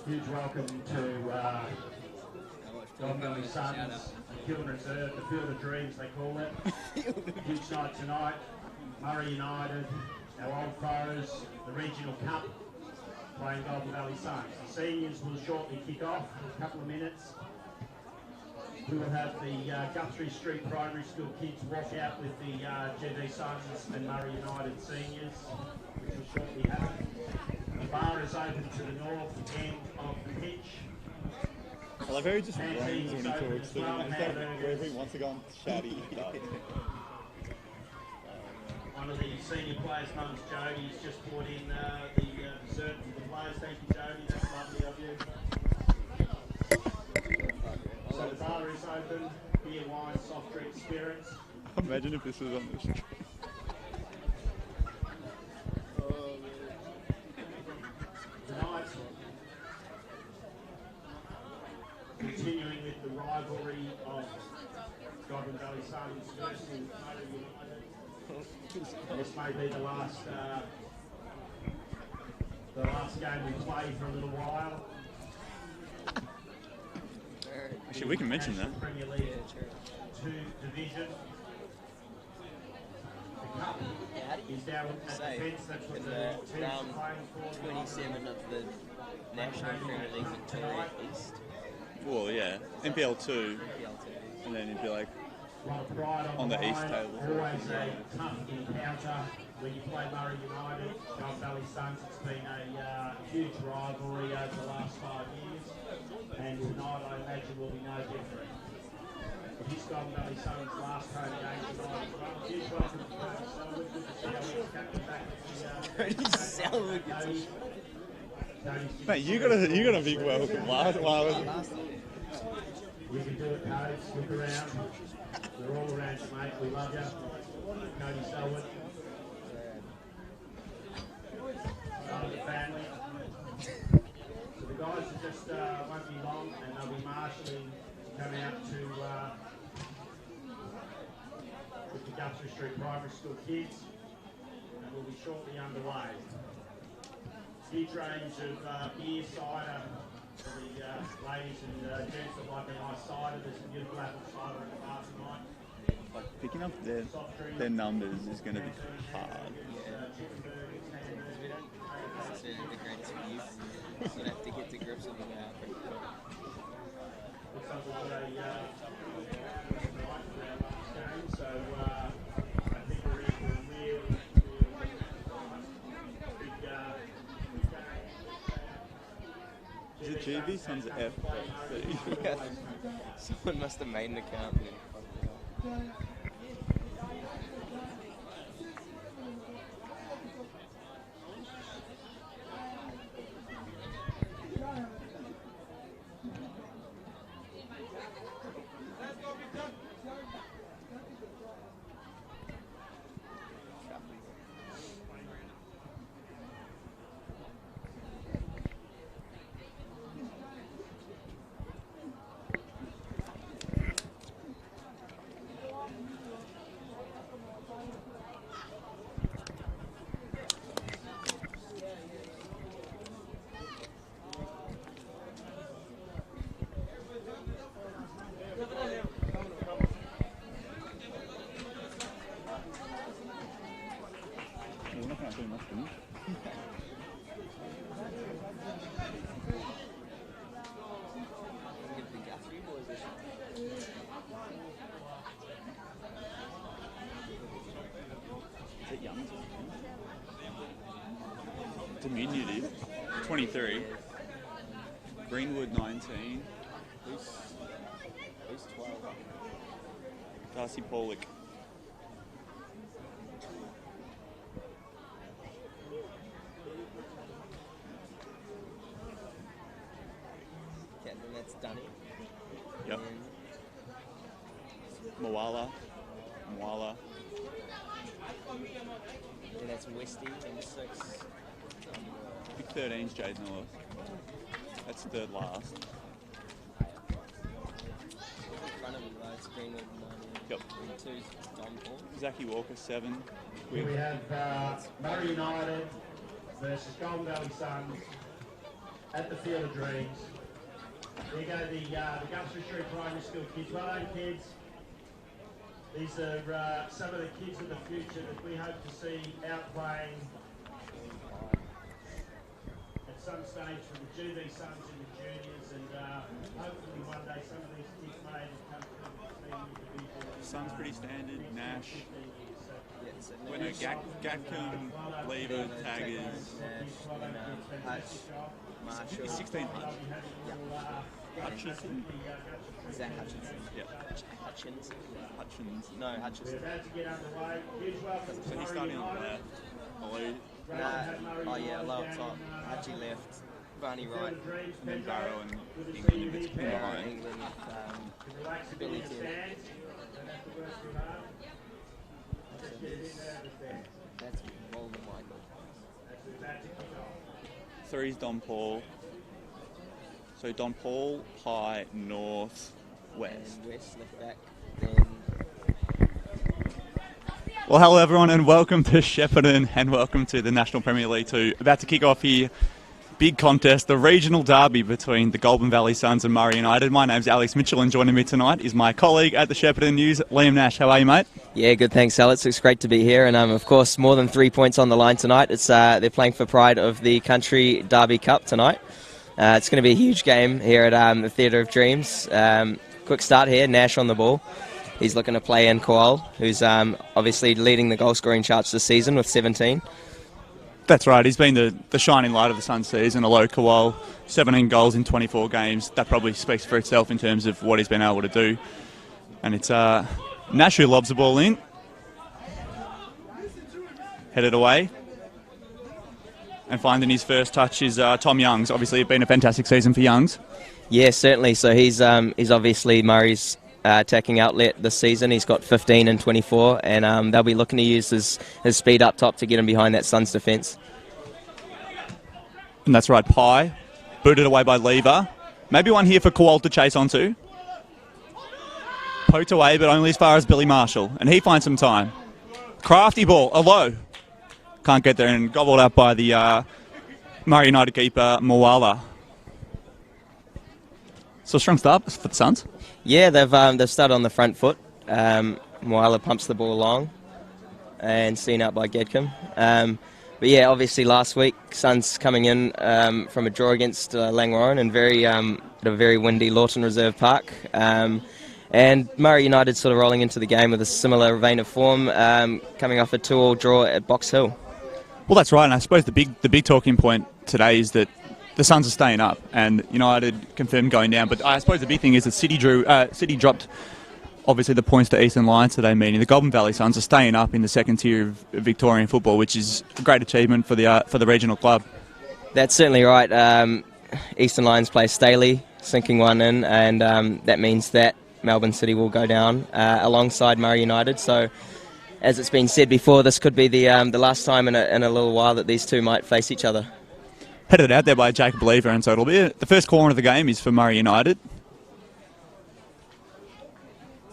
Huge welcome to Golden Valley Suns, Kiln Reserve, the Field of Dreams they call it. Huge night tonight. Murray United, our old foes, the Regional Cup, playing Golden Valley Suns. The seniors will shortly kick off in a couple of minutes. We will have the Guthrie Street Primary School kids walk out with the GV Suns and Murray United seniors, which will shortly happen. The bar is open to the north end of the pitch. I love how he just runs when he talks to him. It's like wherever he wants to go and chatty. One of the senior players, Mums Jody, has just brought in the dessert for the players. Thank you, Jody. That's lovely of you. So the bar is open. Beer, wine, soft drinks, spirits. Imagine if this was on the street. Tonight, continuing with the rivalry of Golden Valley Suns versus Murray United. This may be the last game we play for a little while. Actually, we can mention that. Premier League 2 division. The cup is down at the fence. That's what the teams are playing for. 27 of the National Premier League Victoria East. Well, yeah. NPL 2. And then it'd be like on the east table. Always a tough encounter when you play Murray United, Golden Valley Suns. It's been a huge rivalry over the last 5 years. And tonight I imagine will be no different. This Golden Valley Suns last home game tonight as well. Huge welcome to Tony Selwood. Good to see our ex-captain back at the Mate, you got a big welcome. Last You can do it, Codes. Look around. We're all around you, mate. We love you. Cody Selwood. Part of the family. So the guys are just won't be long, and they'll be marshalling to come out to with the Guthrie Street Primary School kids, and we'll be shortly underway. Huge range of beer, cider for the ladies and gents that like a nice cider. There's some beautiful apple cider in the bar tonight. Like picking up their numbers is going to be hard. It's the greatest of youth. You have to get to grips with it now. Looks like we've got a night for our last game, so I think we're in for a real big Is it GB? Sounds FC. Yeah. Someone must have made an account. We're not going to do much, are we? Is it young? Diminutive. 23. Greenwood 19. Who's 12? Darcy Pollock. Okay, then that's Dunny. Yep. Mwala. And that's Westy and 6. Big 13's Jade North. That's third last. In front of him, though, it's Greenwood 9. Yep. And 2's Dom Paul. Zachy Walker 7. Here we have Murray United versus Golden Valley Suns at the Field of Dreams. There you go, the Gumston Street Primary School kids. Well done, kids. These are some of the kids of the future that we hope to see out playing at some stage from the GB Suns and the juniors, and hopefully one day some of these kids may come to the senior division. Suns pretty standard, Nash. Yeah, so When a Gatcombe, Lever, Taggers. Hutch, Marshall. He's 16. Hutchison? Is that Hutchinson? Yeah. Hutchins? Hutchins. No, Hutchinson. About to get underway. Huge welcome So to he's Murray starting on United. the Nah, oh yeah, low up top. Hutchie left. Barney right. and then Barrow and England in bits behind. England with Relax a bit Billy in the Tim. stands. Don't have to work too hard. Just get it in there and stand. That's Walden Michael. That's who's about to kick off. Three's Don Paul. So Don Paul, High, North, West. And West left back. Then Well, hello everyone and welcome to Shepparton and welcome to the National Premier League 2. About to kick off here, big contest, the regional derby between the Goulburn Valley Suns and Murray United. My name's Alex Mitchell and joining me tonight is my colleague at the Shepparton News, Liam Nash. How are you, mate? yeah, good. Thanks, Alex. It's great to be here, and of course, more than 3 points on the line tonight. It's they're playing for pride of the Country Derby Cup tonight. It's going to be a huge game here at the Theatre of Dreams. Quick start here, Nash on the ball. He's looking to play in Koal, who's obviously leading the goal scoring charts this season with 17. That's right, he's been the shining light of the Suns season, Alo Koal, 17 goals in 24 games. That probably speaks for itself in terms of what he's been able to do. And it's Nash who lobs the ball in. Headed away. And finding his first touch is Tom Youngs. Obviously, it's been a fantastic season for Youngs. Yeah, certainly. So he's obviously Murray's attacking outlet this season. He's got 15 and 24, and they'll be looking to use his speed up top to get him behind that Suns defence. And that's right, Pye. Booted away by Lever. Maybe one here for Koal to chase onto. Poked away, but only as far as Billy Marshall. And he finds some time. Crafty ball, Alo. Can't get there and gobbled up by the Murray United keeper, Moala. So strong start for the Suns. Yeah, they've started on the front foot. Moala pumps the ball along and seen out by Gedcombe. But yeah, obviously last week, Suns coming in from a draw against Langwarrin and at a very windy Lawton Reserve Park. And Murray United sort of rolling into the game with a similar vein of form, coming off a 2-2 draw at Box Hill. Well, that's right, and I suppose the big talking point today is that the Suns are staying up, and United confirmed going down. But I suppose the big thing is that City dropped, obviously, the points to Eastern Lions today, meaning the Goulburn Valley Suns are staying up in the second tier of Victorian football, which is a great achievement for the regional club. That's certainly right. Eastern Lions play Staley, sinking one in, and that means that Melbourne City will go down alongside Murray United. So, as it's been said before, this could be the last time in a little while that these two might face each other. Headed out there by Jacob Lever, and so it'll be the first corner of the game is for Murray United.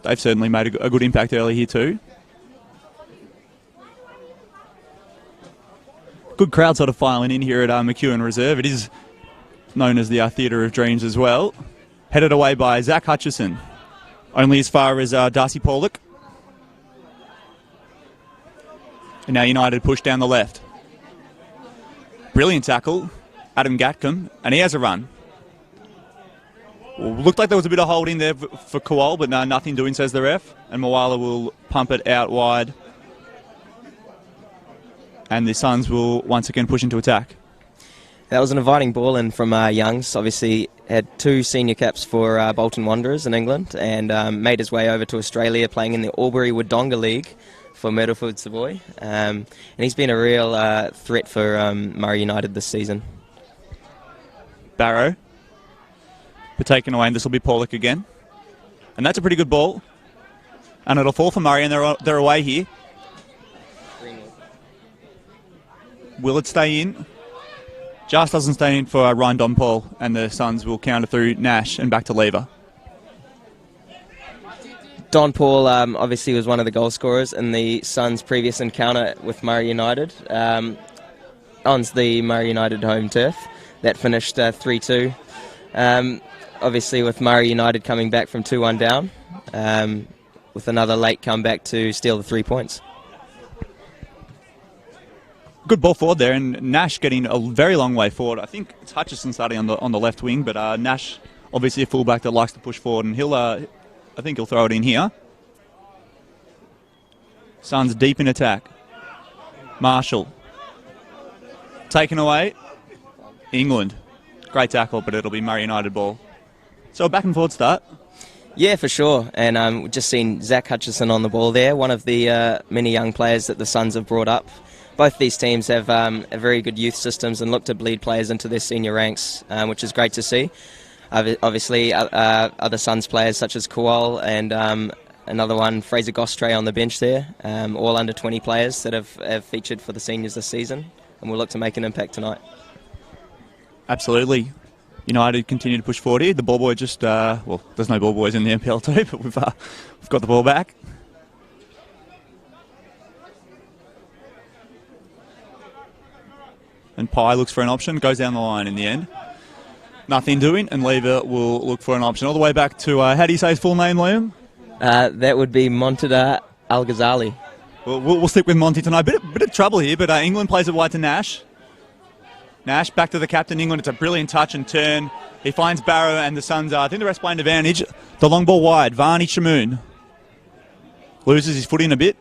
They've certainly made a good impact early here too. Good crowd sort of filing in here at McEwen Reserve. It is known as the Theatre of Dreams as well. Headed away by Zach Hutchison. Only as far as Darcy Pollock. And now United push down the left. Brilliant tackle. Adam Gatcombe. And he has a run. Well, looked like there was a bit of holding there for Koal, but no, nothing doing, says the ref. And Moala will pump it out wide. And the Suns will once again push into attack. That was an inviting ball in from Youngs. Obviously had 2 senior caps for Bolton Wanderers in England, and made his way over to Australia playing in the Albury-Wodonga League for Myrtleford Savoy. And he's been a real threat for Murray United this season. Barrow. But taken away, and this will be Pollock again. And that's a pretty good ball. And it'll fall for Murray, and they're away here. Will it stay in? Just doesn't stay in for Ryan Don Paul, and the Suns will counter through Nash and back to Lever. Don Paul obviously was one of the goal scorers in the Suns' previous encounter with Murray United on the Murray United home turf. that finished 3-2. Obviously, with Murray United coming back from 2-1 down, with another late comeback to steal the 3 points. Good ball forward there, and Nash getting a very long way forward. I think it's Hutchison starting on the left wing, but Nash, obviously a fullback that likes to push forward, and I think he'll throw it in here. Suns deep in attack. Marshall. Taken away. England. Great tackle, but it'll be Murray United ball. So a back and forward start. Yeah, for sure. And we've just seen Zach Hutchison on the ball there, one of the many young players that the Suns have brought up. Both these teams have very good youth systems and look to bleed players into their senior ranks, which is great to see. Obviously, other Suns players such as Kowal and another one, Fraser Gostre on the bench there, all under 20 players that have featured for the seniors this season, and we'll look to make an impact tonight. Absolutely. United continue to push forward here. The ball boy just, there's no ball boys in the NPL too, but we've got the ball back. And Pye looks for an option, goes down the line in the end. Nothing doing, and Lever will look for an option. All the way back to, how do you say his full name, Liam? That would be Montada Al-Ghazali. We'll stick with Monty tonight. Bit of trouble here, but England plays it wide to Nash. Nash back to the captain, England. It's a brilliant touch and turn. He finds Barrow and the Suns. I think the rest play an advantage. The long ball wide. Varney Shamoon loses his footing a bit.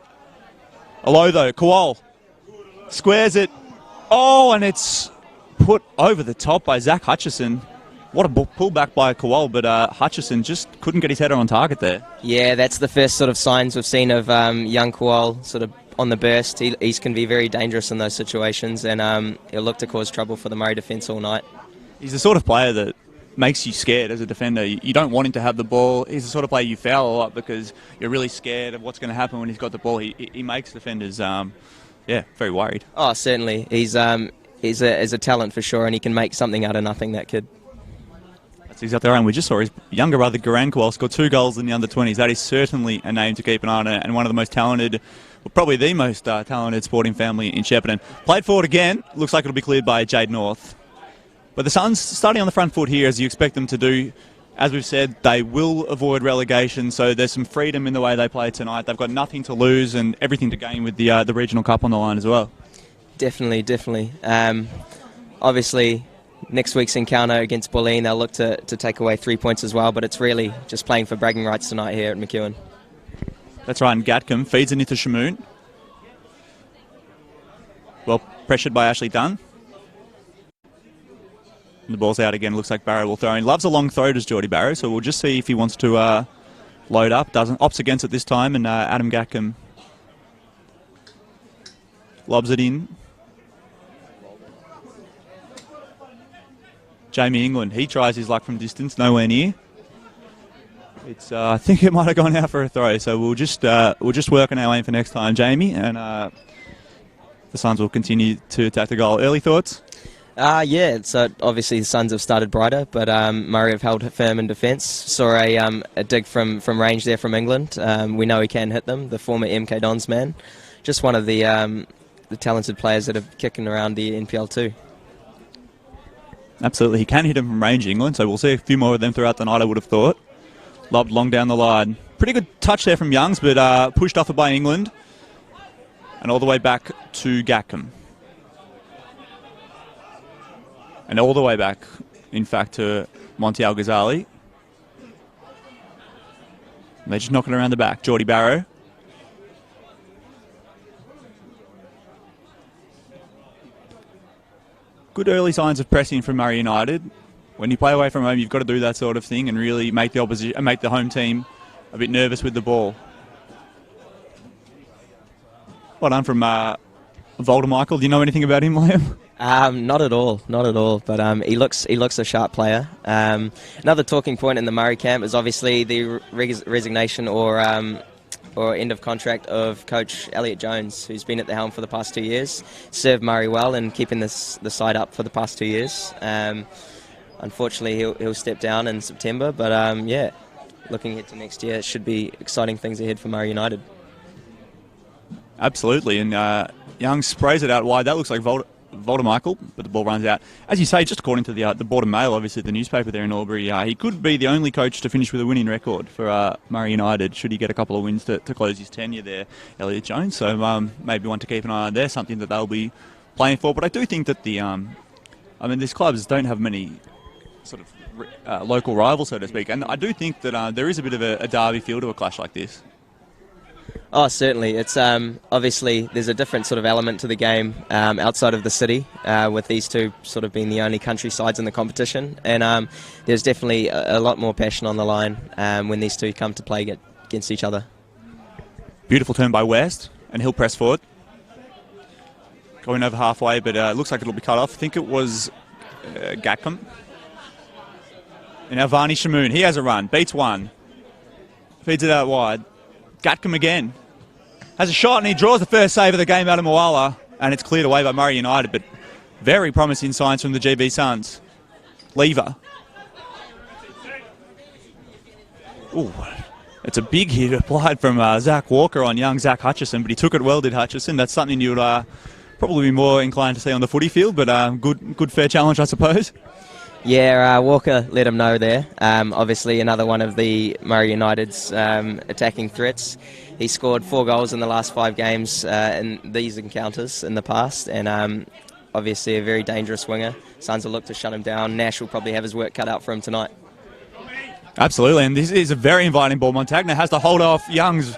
Alo though. Kowal squares it. Oh, and it's put over the top by Zach Hutchison. What a pullback by Kowal, but Hutchison just couldn't get his header on target there. Yeah, that's the first sort of signs we've seen of young Kowal sort of on the burst. He can be very dangerous in those situations, and he'll look to cause trouble for the Murray defence all night. He's the sort of player that makes you scared as a defender. You don't want him to have the ball. He's the sort of player you foul a lot because you're really scared of what's going to happen when he's got the ball. He makes defenders, very worried. Oh, certainly. He's a talent for sure, and he can make something out of nothing, that kid. That's exactly right. And we just saw his younger brother, Garan Kowal, score 2 goals in the under-20s. That is certainly a name to keep an eye on, and one of the most talented, well, probably the most talented sporting family in Shepparton. Played forward again. Looks like it'll be cleared by Jade North. But the Suns starting on the front foot here, as you expect them to do. As we've said, they will avoid relegation, so there's some freedom in the way they play tonight. They've got nothing to lose and everything to gain with the Regional Cup on the line as well. Definitely. Obviously, next week's encounter against Bulleen, they'll look to take away 3 points as well, but it's really just playing for bragging rights tonight here at McEwen. That's right, and Gatcombe feeds it into Shamoon. Well pressured by Ashley Dunn. And the ball's out again. Looks like Barrow will throw in. Loves a long throw, does Geordie Barrow, so we'll just see if he wants to load up. Doesn't. Opts against it this time, and Adam Gatcombe lobs it in. Jamie England, he tries his luck from distance, nowhere near. It's I think it might have gone out for a throw, so we'll just work on our aim for next time, Jamie, and the Suns will continue to attack the goal. Early thoughts? So obviously the Suns have started brighter, but Murray have held firm in defence. Saw a dig from range there from England. We know he can hit them, the former MK Dons man. Just one of the talented players that have kicking around the NPL too. Absolutely, he can hit him from range, England, so we'll see a few more of them throughout the night, I would have thought. Lobbed long down the line. Pretty good touch there from Youngs, but pushed off it by England. And all the way back to Gatcombe. And all the way back, in fact, to Monty Al-Ghazali. They're just knocking around the back. Geordie Barrow. Good early signs of pressing from Murray United. When you play away from home, you've got to do that sort of thing and really make the opposition, make the home team a bit nervous with the ball. Well done from Voldemichael. Do you know anything about him, Liam? Not at all. But he looks a sharp player. Another talking point in the Murray camp is obviously the resignation or end of contract of coach Elliot Jones, who's been at the helm for the past 2 years. Served Murray well in keeping the side up for the past 2 years. Unfortunately, he'll step down in September. But looking ahead to next year, it should be exciting things ahead for Murray United. Absolutely, and Young sprays it out wide. That looks like Voldemichael, but the ball runs out. As you say, just according to the Border Mail, obviously the newspaper there in Albury, he could be the only coach to finish with a winning record for Murray United, should he get a couple of wins to close his tenure there, Elliot Jones. So maybe one to keep an eye on there, something that they'll be playing for. But I do think that these clubs don't have many sort of local rivals, so to speak, and I do think that there is a bit of a derby feel to a clash like this. Oh, certainly. It's obviously there's a different sort of element to the game outside of the city, with these two sort of being the only country sides in the competition, and there's definitely a lot more passion on the line when these two come to play against each other. Beautiful turn by West, and he'll press forward, going over halfway, but it looks like it'll be cut off. I think it was Gatcombe. And now Varney Shamoon, he has a run, beats one, feeds it out wide. Gatcombe again has a shot, and he draws the first save of the game out of Moala, and it's cleared away by Murray United, but very promising signs from the GB Suns. Lever. Ooh, it's a big hit applied from Zach Walker on young Zach Hutchison, but he took it well, did Hutchison. That's something you would probably be more inclined to see on the footy field, but good fair challenge, I suppose. Yeah, Walker let him know there. Obviously another one of the Murray United's attacking threats. He scored 4 goals in the last 5 games in these encounters in the past, and obviously a very dangerous winger. Suns will look to shut him down. Nash will probably have his work cut out for him tonight. Absolutely, and this is a very inviting ball. Montagna has to hold off. Youngs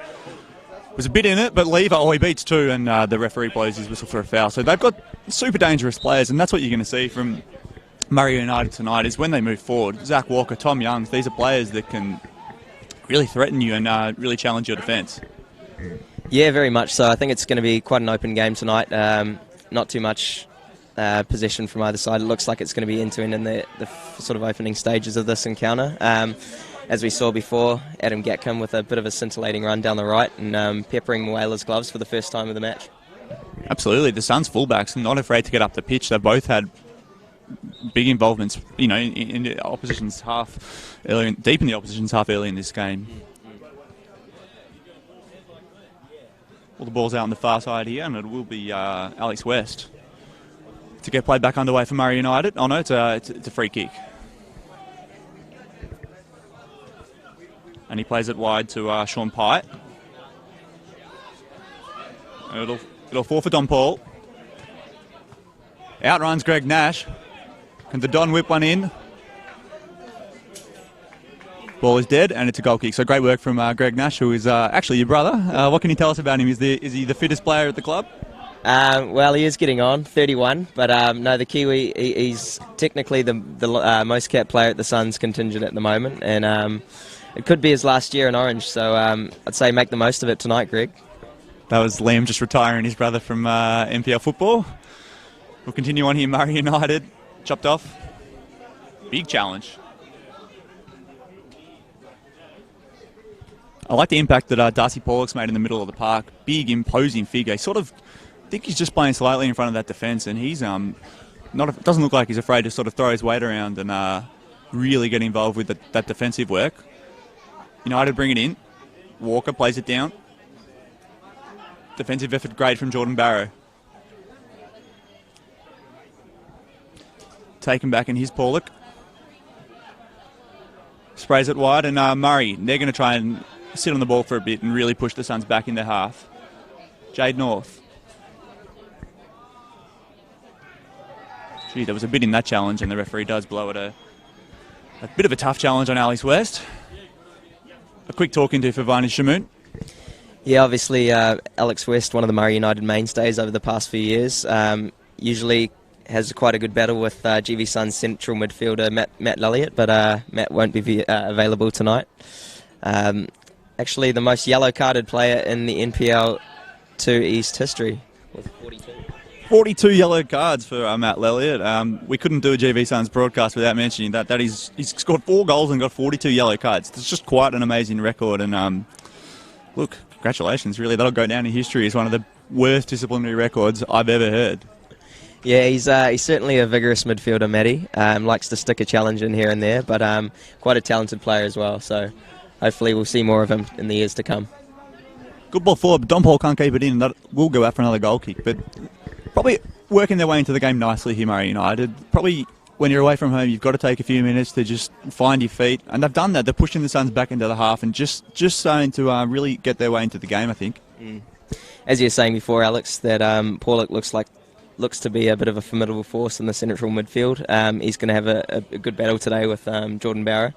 was a bit in it, but Lever, he beats 2, and the referee blows his whistle for a foul. So they've got super dangerous players, and that's what you're going to see from Murray United tonight, is when they move forward. Zach Walker, Tom Youngs, these are players that can really threaten you and really challenge your defence. Yeah, very much so. I think it's going to be quite an open game tonight. Not too much possession from either side. It looks like it's going to be end-to-end in the sort of opening stages of this encounter. As we saw before, Adam Gatcombe with a bit of a scintillating run down the right and peppering Moala's gloves for the first time of the match. Absolutely. The Suns fullbacks are not afraid to get up the pitch. They've both had big involvements, in the opposition's half deep in the opposition's half early in this game. Well, the ball's out on the far side here, and it will be Alex West to get played back underway for Murray United. Oh no, it's a free kick, and he plays it wide to Sean Pyatt. It'll fall for Don Paul. Outruns Greg Nash. Can the Don whip one in? Ball is dead, and it's a goal kick. So great work from Greg Nash, who is actually your brother. What can you tell us about him? Is he the fittest player at the club? Well, he is getting on, 31, but no, the Kiwi, he's technically the most capped player at the Suns contingent at the moment, and it could be his last year in Orange, so I'd say make the most of it tonight, Greg. That was Liam just retiring his brother from NPL football. We'll continue on here. Murray United, chopped off. Big challenge. I like the impact that Darcy Pollock's made in the middle of the park. Big, imposing figure. I think he's just playing slightly in front of that defence, and he's doesn't look like he's afraid to sort of throw his weight around and really get involved with that defensive work. United bring it in. Walker plays it down. Defensive effort great from Jordan Barrow. Taken back in his Pollock. Sprays it wide, and Murray, they're going to try and sit on the ball for a bit and really push the Suns back in their half. Jade North. Gee, there was a bit in that challenge, and the referee does blow it a bit of a tough challenge on Alex West. A quick talking to for Varney Shamoon. Yeah, obviously Alex West, one of the Murray United mainstays over the past few years, usually has quite a good battle with GV Suns central midfielder Matt Lelliott, but Matt won't be available tonight. Actually, the most yellow-carded player in the NPL 2 East history with 42. 42 yellow cards for Matt Lelliott. We couldn't do a GV Suns broadcast without mentioning that. He's scored 4 goals and got 42 yellow cards. It's just quite an amazing record. And look, congratulations, really. That'll go down in history as one of the worst disciplinary records I've ever heard. Yeah, he's certainly a vigorous midfielder, Matty. Likes to stick a challenge in here and there, but quite a talented player as well. So hopefully we'll see more of him in the years to come. Good ball forward, but Don Paul can't keep it in. That will go out for another goal kick. But probably working their way into the game nicely here, Murray United. Probably when you're away from home, you've got to take a few minutes to just find your feet. And they've done that. They're pushing the Suns back into the half and just starting to really get their way into the game, I think. As you were saying before, Alex, that Paulick looks to be a bit of a formidable force in the central midfield. He's going to have a good battle today with Jordan Barrow.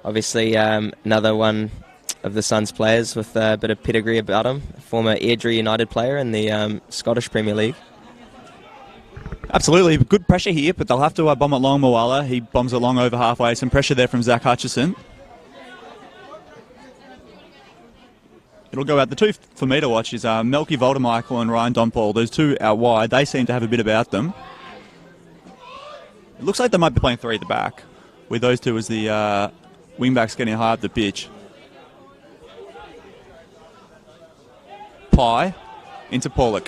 Obviously, another one of the Suns players with a bit of pedigree about him, a former Airdrie United player in the Scottish Premier League. Absolutely. Good pressure here, but they'll have to bomb it long, Moala. He bombs it long over halfway. Some pressure there from Zach Hutchison. It'll go out. The two for me to watch is Melky Voldemichael and Ryan Donpaul. Those two out wide. They seem to have a bit about them. It looks like they might be playing three at the back, with those two as the wing-backs getting high up the pitch. Pye into Paulick.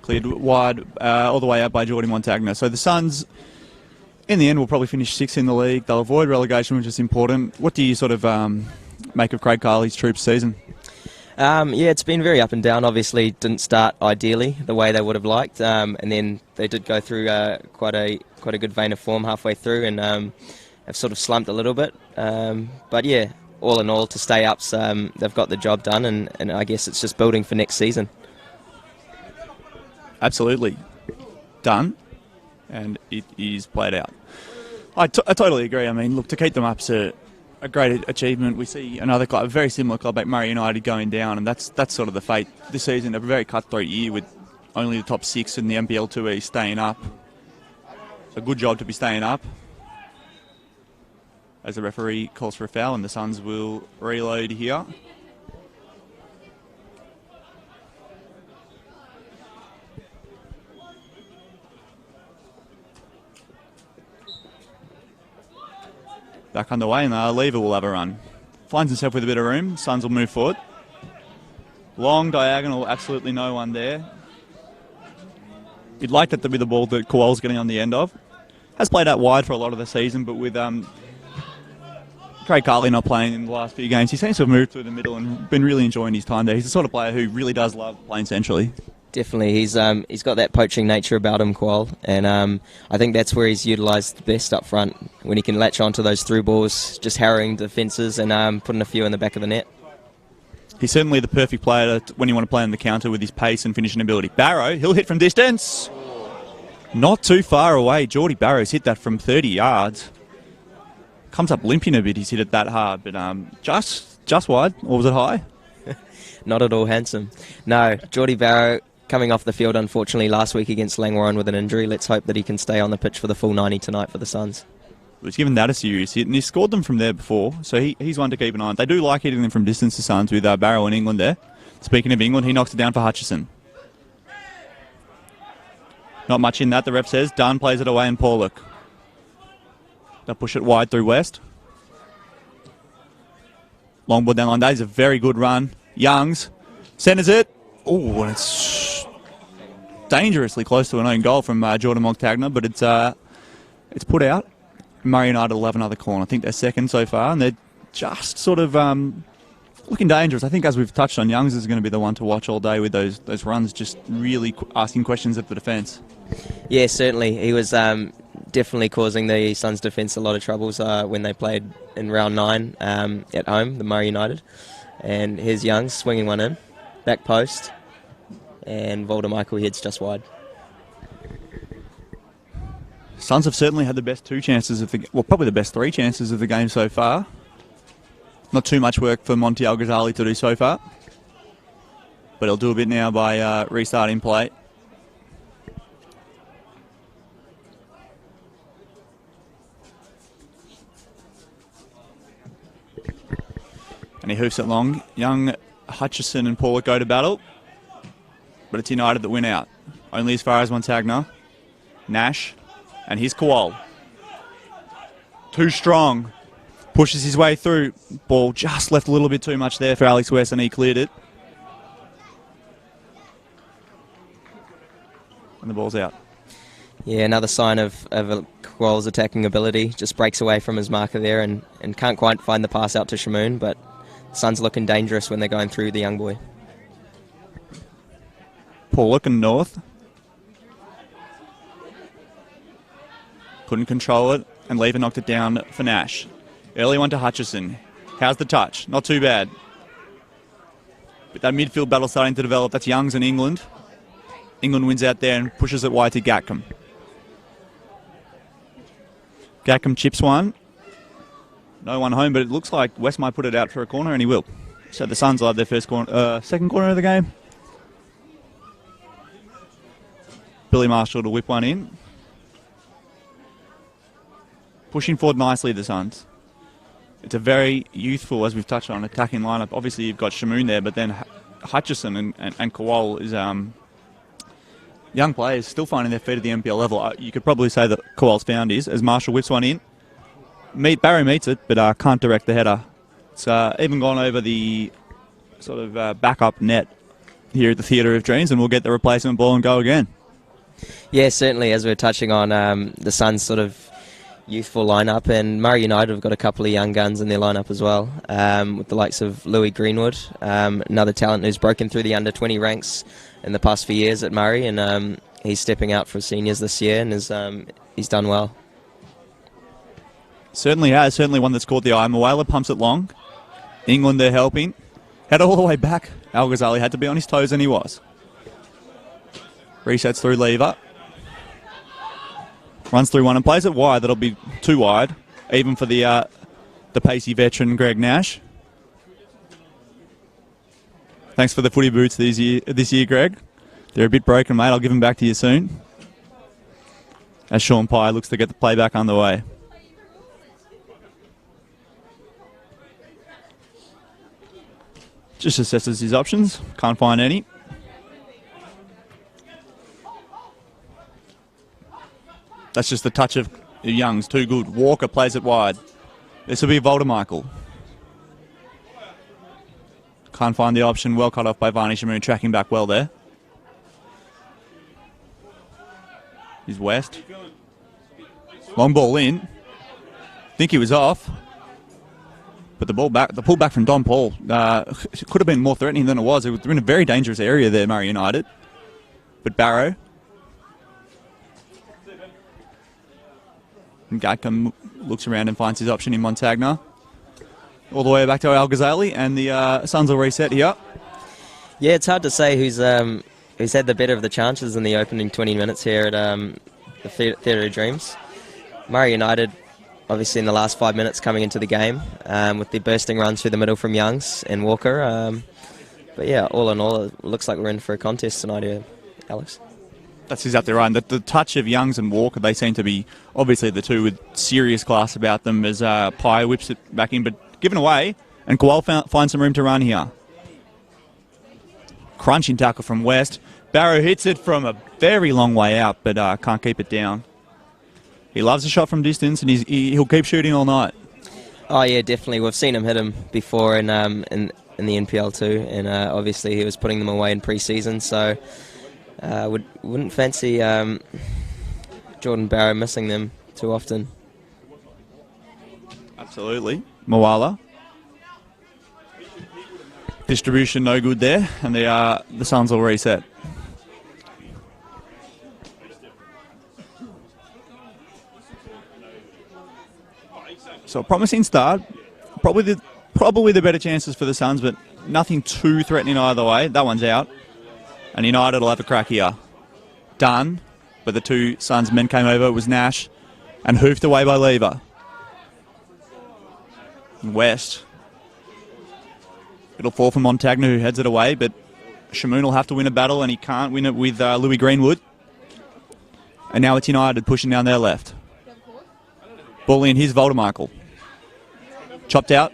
Cleared wide all the way out by Geordie Montagna. So the Suns, in the end, will probably finish sixth in the league. They'll avoid relegation, which is important. What do you sort of make of Craig Carley's Troops season? Yeah, it's been very up and down. Obviously, didn't start ideally the way they would have liked, and then they did go through quite a good vein of form halfway through, and have sort of slumped a little bit. But yeah, all in all, to stay up, they've got the job done, and I guess it's just building for next season. Absolutely done, and it is played out. I totally agree. I mean, look, to keep them up is a great achievement. We see another club, a very similar club like Murray United, going down, and that's sort of the fate this season. A very cutthroat year with only the top six in the NPL 2E staying up. It's a good job to be staying up. As the referee calls for a foul, and the Suns will reload here. Back underway, and Lever will have a run. Finds himself with a bit of room. Suns will move forward. Long diagonal, absolutely no one there. You'd like that to be the ball that Kowal's getting on the end of. Has played out wide for a lot of the season, but with Craig Carley not playing in the last few games, he seems to have moved through the middle and been really enjoying his time there. He's the sort of player who really does love playing centrally. Definitely, he's got that poaching nature about him, Kowal, and I think that's where he's utilised the best up front, when he can latch onto those through balls, just harrowing defences and putting a few in the back of the net. He's certainly the perfect player when you want to play on the counter with his pace and finishing ability. Barrow, he'll hit from distance. Not too far away. Geordie Barrow's hit that from 30 yards. Comes up limping a bit, he's hit it that hard, but just wide, or was it high? Not at all handsome. No, Geordie Barrow coming off the field, unfortunately, last week against Langwarrin with an injury. Let's hope that he can stay on the pitch for the full 90 tonight for the Suns. He's given that a serious hit, and he's scored them from there before, so he's one to keep an eye on. They do like hitting them from distance, the Suns, with Barrow in England there. Speaking of England, he knocks it down for Hutchison. Not much in that, the ref says. Dunn plays it away, and Paulick. They'll push it wide through West. Long ball down line. That is a very good run. Youngs centres it. Oh, and it's dangerously close to an own goal from Jordan Montagna, but it's put out. Murray United will have another corner. I think they're second so far, and they're just sort of looking dangerous. I think, as we've touched on, Youngs is going to be the one to watch all day with those runs, just really asking questions of the defence. Yeah, certainly. He was definitely causing the Suns' defence a lot of troubles when they played in round 9 at home, the Murray United. And here's Youngs swinging one in, back post, and Voldemichael heads just wide. Suns have certainly had the best two chances probably the best three chances of the game so far. Not too much work for Monty Al-Ghazali to do so far, but he'll do a bit now by restarting play. And he hoofs it long. Young, Hutchison and Paulick go to battle, but it's United that win out. Only as far as Montagna. Nash, and here's Kowal. Too strong. Pushes his way through. Ball just left a little bit too much there for Alex West, and he cleared it. And the ball's out. Yeah, another sign of Kowal's attacking ability. Just breaks away from his marker there and can't quite find the pass out to Shamoon, but Suns looking dangerous when they're going through the young boy. Pollock and North. Couldn't control it, and Lever knocked it down for Nash. Early one to Hutchison. How's the touch? Not too bad. But that midfield battle starting to develop. That's Youngs and England. England wins out there and pushes it wide to Gatcombe. Gatcombe chips one. No one home, but it looks like West might put it out for a corner, and he will. So the Suns will have their second corner of the game. Billy Marshall to whip one in. Pushing forward nicely, the Suns. It's a very youthful, as we've touched on, attacking lineup. Obviously, you've got Shamoon there, but then Hutchison and Kowal is young players still finding their feet at the NPL level. You could probably say that Kowal's found his, as Marshall whips one in. Barrow meets it, but can't direct the header. It's even gone over the sort of backup net here at the Theatre of Dreams, and we'll get the replacement ball and go again. Yeah, certainly, as we're touching on the Suns' sort of youthful lineup, and Murray United have got a couple of young guns in their lineup as well, with the likes of Louis Greenwood, another talent who's broken through the under-20 ranks in the past few years at Murray, and he's stepping out for seniors this year, and he's done well. Certainly has, certainly one that's caught the eye. Moala pumps it long. England, they're helping. Head all the way back. Al Ghazali had to be on his toes, and he was. Resets through Lever. Runs through one and plays it wide. That'll be too wide, even for the pacey veteran Greg Nash. Thanks for the footy boots this year, Greg. They're a bit broken, mate. I'll give them back to you soon. As Sean Pye looks to get the play back underway. Just assesses his options. Can't find any. That's just the touch of Young's. Too good. Walker plays it wide. This will be Voldemichael. Can't find the option. Well cut off by Varney Shamoon. Tracking back well there. He's West. Long ball in. Think he was off. But the pull back from Don Paul could have been more threatening than it was. They're in a very dangerous area there, Murray United. But Barrow. And Gatcombe looks around and finds his option in Montagna. All the way back to Al Ghazali, and the Suns will reset here. Yeah, it's hard to say who's had the better of the chances in the opening 20 minutes here at the Theatre of Dreams. Murray United, obviously in the last 5 minutes coming into the game, with the bursting runs through the middle from Youngs and Walker. But yeah, all in all, it looks like we're in for a contest tonight here, Alex. That's exactly right. The touch of Youngs and Walker, they seem to be obviously the two with serious class about them as Pye whips it back in, but given away, and Kowal finds some room to run here. Crunching tackle from West. Barrow hits it from a very long way out, but can't keep it down. He loves a shot from distance, and he'll keep shooting all night. Oh yeah, definitely. We've seen him hit them before in the NPL too, and obviously he was putting them away in pre-season, so wouldn't fancy Jordan Barrow missing them too often. Absolutely. Moala. Distribution no good there, and the Suns will reset. So a promising start. Probably the better chances for the Suns, but nothing too threatening either way. That one's out. And United will have a crack here. Done. But the two Suns men came over. It was Nash and hoofed away by Lever. West. It'll fall from Montagna, who heads it away, but Shamoon will have to win a battle, and he can't win it with Louis Greenwood. And now it's United pushing down their left. Ball in, here's Voldemichael. Chopped out.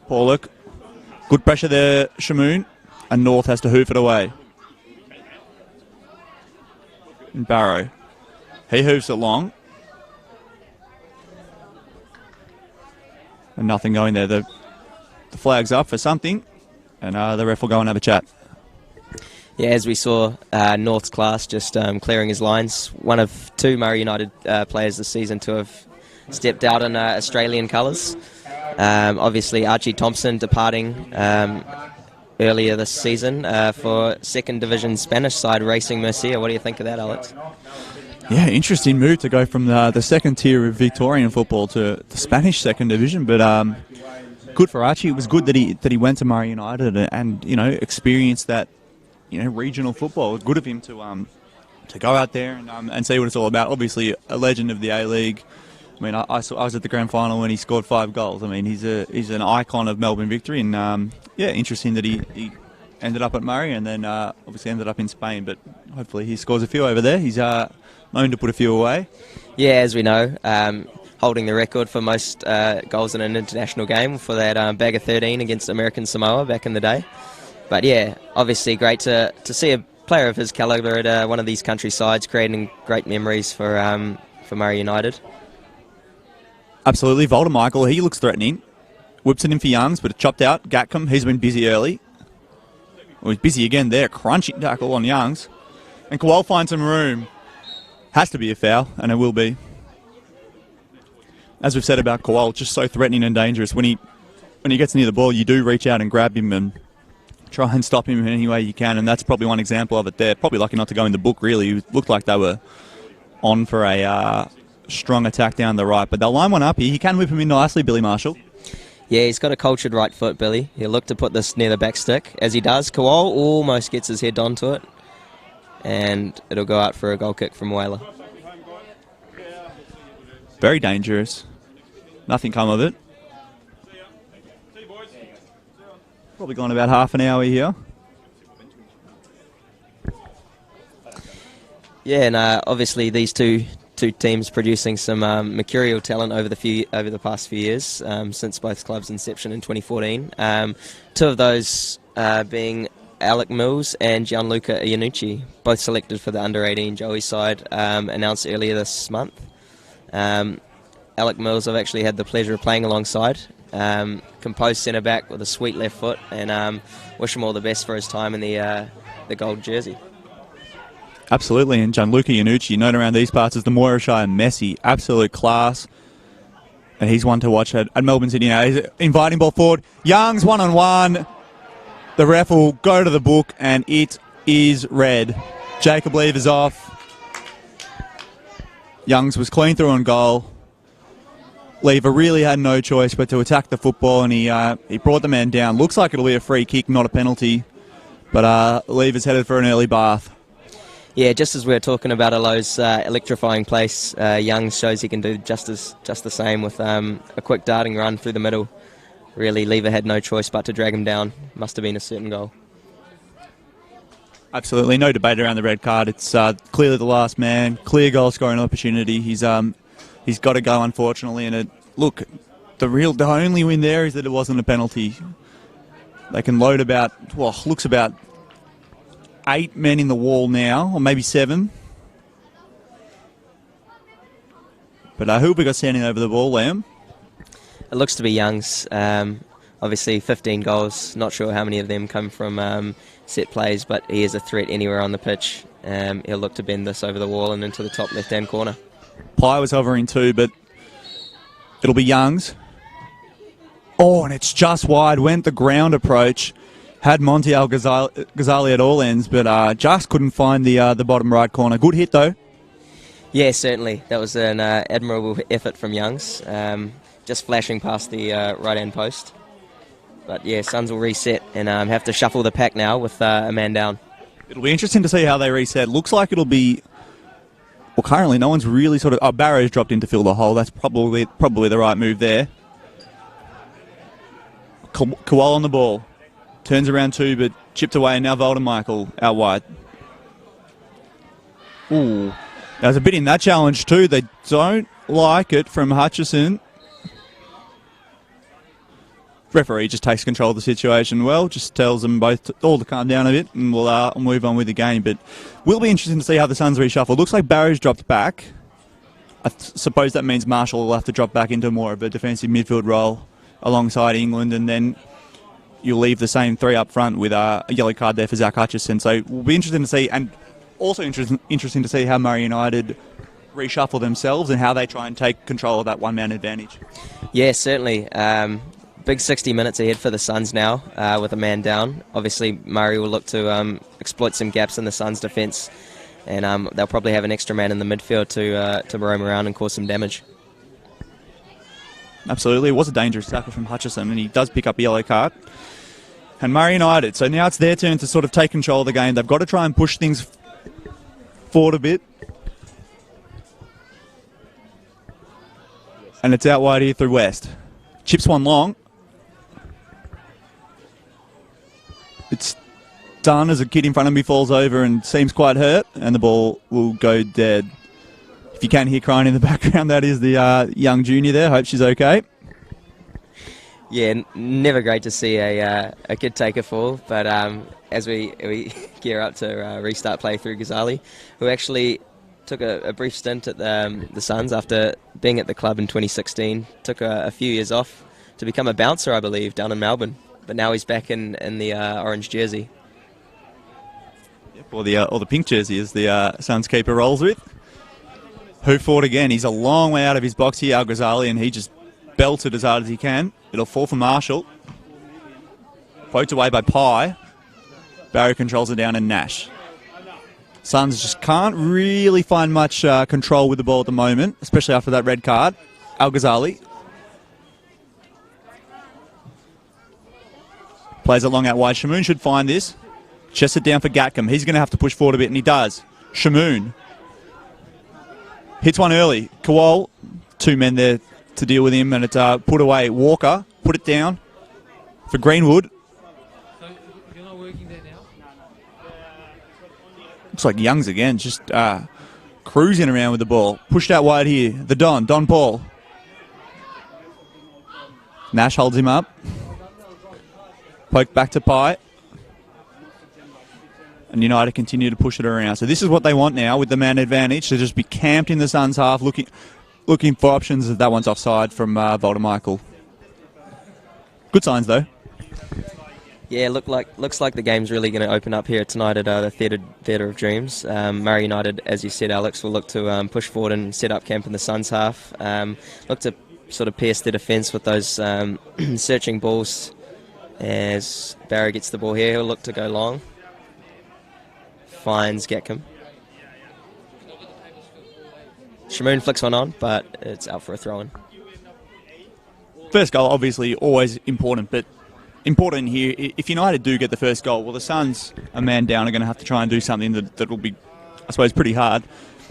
Pollock. Good pressure there, Shamoon. And North has to hoof it away. And Barrow. He hoofs it long. And nothing going there. The flag's up for something. And the ref will go and have a chat. Yeah, as we saw, North's class just clearing his lines. One of two Murray United players this season to have stepped out in Australian colours. Obviously, Archie Thompson departing earlier this season for second division Spanish side Racing Murcia. What do you think of that, Alex? Yeah, interesting move to go from the second tier of Victorian football to the Spanish second division, but good for Archie. It was good that he went to Murray United and experienced that regional football. It was good of him to go out there and see what it's all about. Obviously, a legend of the A-League. I mean, I was at the grand final when he scored 5 goals. I mean, he's an icon of Melbourne victory, and interesting that he ended up at Murray and then obviously ended up in Spain. But hopefully he scores a few over there. He's known to put a few away. Yeah, as we know, holding the record for most goals in an international game for that bag of 13 against American Samoa back in the day. But yeah, obviously great to see a player of his calibre at one of these country sides, creating great memories for Murray United. Absolutely. Michael, he looks threatening. Whips it in for Youngs, but it's chopped out. Gatcombe, he's been busy early. Well, he's busy again there. Crunching tackle on Youngs. And Kowal finds some room. Has to be a foul, and it will be. As we've said about Kowal, just so threatening and dangerous. When he gets near the ball, you do reach out and grab him and try and stop him in any way you can, and that's probably one example of it there. Probably lucky not to go in the book, really. It looked like they were on for a strong attack down the right, but they'll line one up here. He can whip him in nicely, Billy Marshall. Yeah, he's got a cultured right foot, Billy. He'll look to put this near the back stick. As he does, Kowal almost gets his head onto it, and it'll go out for a goal kick from Whaler. Very dangerous. Nothing come of it. Probably gone about half an hour here. Yeah, and obviously these two teams producing some mercurial talent over the past few years since both clubs' inception in 2014. Two of those being Alec Mills and Gianluca Iannucci, both selected for the under-18 Joey side, announced earlier this month. Alec Mills I've actually had the pleasure of playing alongside. Composed centre-back with a sweet left foot, and wish him all the best for his time in the gold jersey. Absolutely, and Gianluca Iannucci, known around these parts as the Moirashire Messi, absolute class. And he's one to watch at Melbourne City now. He's inviting ball forward. Young's one-on-one. The ref will go to the book, and it is red. Jacob Lever's off. Youngs was clean through on goal. Lever really had no choice but to attack the football, and he brought the man down. Looks like it'll be a free kick, not a penalty. But Lever's headed for an early bath. Yeah, just as we were talking about Alo's electrifying place, Young shows he can do just the same with a quick darting run through the middle. Really, Lever had no choice but to drag him down. Must have been a certain goal. Absolutely, no debate around the red card. It's clearly the last man, clear goal scoring opportunity. He's got to go, unfortunately. And the only win there is that it wasn't a penalty. They can load about 8 men in the wall now, or maybe 7. But who have we got standing over the ball, Liam? It looks to be Young's. Obviously 15 goals. Not sure how many of them come from set plays, but he is a threat anywhere on the pitch. He'll look to bend this over the wall and into the top left-hand corner. Pye was hovering too, but it'll be Young's. Oh, and it's just wide. Went the ground approach. Had Monty Al-Ghazali at all ends, but just couldn't find the bottom right corner. Good hit, though. Yeah, certainly. That was an admirable effort from Youngs. Just flashing past the right-hand post. But yeah, Suns will reset and have to shuffle the pack now with a man down. It'll be interesting to see how they reset. Looks like it'll be... Well, currently no one's really sort of... Barrow's dropped in to fill the hole. That's probably the right move there. Kowal on the ball. Turns around too, but chipped away, and now Michael out wide. Ooh. There's a bit in that challenge too. They don't like it from Hutchison. Referee just takes control of the situation well, just tells them both all to calm down a bit, and we'll move on with the game. But will be interesting to see how the Suns reshuffle. Looks like Barry's dropped back. I suppose that means Marshall will have to drop back into more of a defensive midfield role alongside England, and then you'll leave the same 3 up front with a yellow card there for Zach Hutchison. So we'll be interested to see, and also interesting to see how Murray United reshuffle themselves and how they try and take control of that one-man advantage. Yeah, certainly. big 60 minutes ahead for the Suns now with a man down. Obviously, Murray will look to exploit some gaps in the Suns' defence, and they'll probably have an extra man in the midfield to roam around and cause some damage. Absolutely. It was a dangerous tackle from Hutchison, and he does pick up a yellow card. And Murray United, so now it's their turn to sort of take control of the game. They've got to try and push things forward a bit. And it's out wide here through West. Chips one long. It's done as a kid in front of me falls over and seems quite hurt, and the ball will go dead. If you can hear crying in the background, that is the young junior there. Hope she's okay. Yeah, never great to see a kid take a fall, but as we gear up to restart play through Ghazali, who actually took a brief stint at the Suns after being at the club in 2016, took a few years off to become a bouncer, I believe, down in Melbourne, but now he's back in the orange jersey. Yep, or the pink jersey as the Suns keeper rolls with. Who fought again? He's a long way out of his box here, Al Ghazali, and he just belted as hard as he can. It'll fall for Marshall. Poked away by Pye. Barry controls it down, and Nash. Suns just can't really find much control with the ball at the moment, especially after that red card. Al Ghazali plays it long out wide. Shamoon should find this. Chests it down for Gatcombe. He's going to have to push forward a bit, and he does. Shamoon hits one early. Kowal, two men there to deal with him, and it's put away. Walker, put it down for Greenwood. So you're not working there now? Looks like Youngs again, just cruising around with the ball. Pushed out wide here. The Don Paul. Nash holds him up. Poked back to Pye. And United continue to push it around. So this is what they want now with the man advantage, to just be camped in the Suns' half, looking for options. As that one's offside from Voldemichael. Good signs, though. Yeah, looks like the game's really going to open up here tonight at the Theatre of Dreams. Murray United, as you said, Alex, will look to push forward and set up camp in the Suns' half. Look to sort of pierce the defence with those searching balls. As Barry gets the ball here, he'll look to go long. Finds Gatcombe. Shamoon flicks one on, but it's out for a throw-in. First goal, obviously, always important, but important here, if United do get the first goal, well, the Suns, a man down, are going to have to try and do something that will be, I suppose, pretty hard.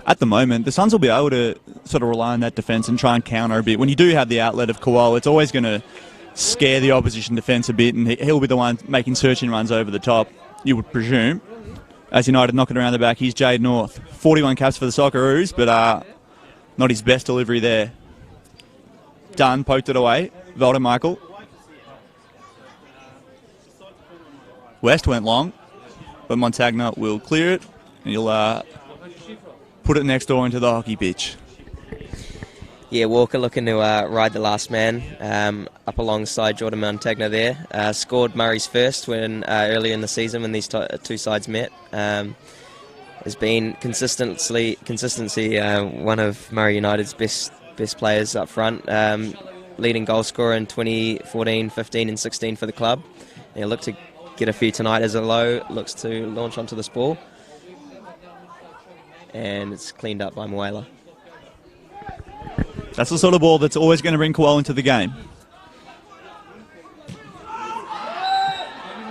At the moment, the Suns will be able to sort of rely on that defence and try and counter a bit. When you do have the outlet of Kowal, it's always going to scare the opposition defence a bit, and he'll be the one making searching runs over the top, you would presume. As United knock it around the back, here's Jade North. 41 caps for the Socceroos, but not his best delivery there. Dunn poked it away. Voldemichael. West went long, but Montagna will clear it, and he'll put it next door into the hockey pitch. Yeah, Walker looking to ride the last man up alongside Jordan Montagna there. Scored Murray's first when earlier in the season when these two sides met. Has been consistency one of Murray United's best players up front. Leading goal scorer in 2014, 15 and 16 for the club. He'll look to get a few tonight as a low. Looks to launch onto this ball. And it's cleaned up by Moela. That's the sort of ball that's always going to bring Kowal into the game.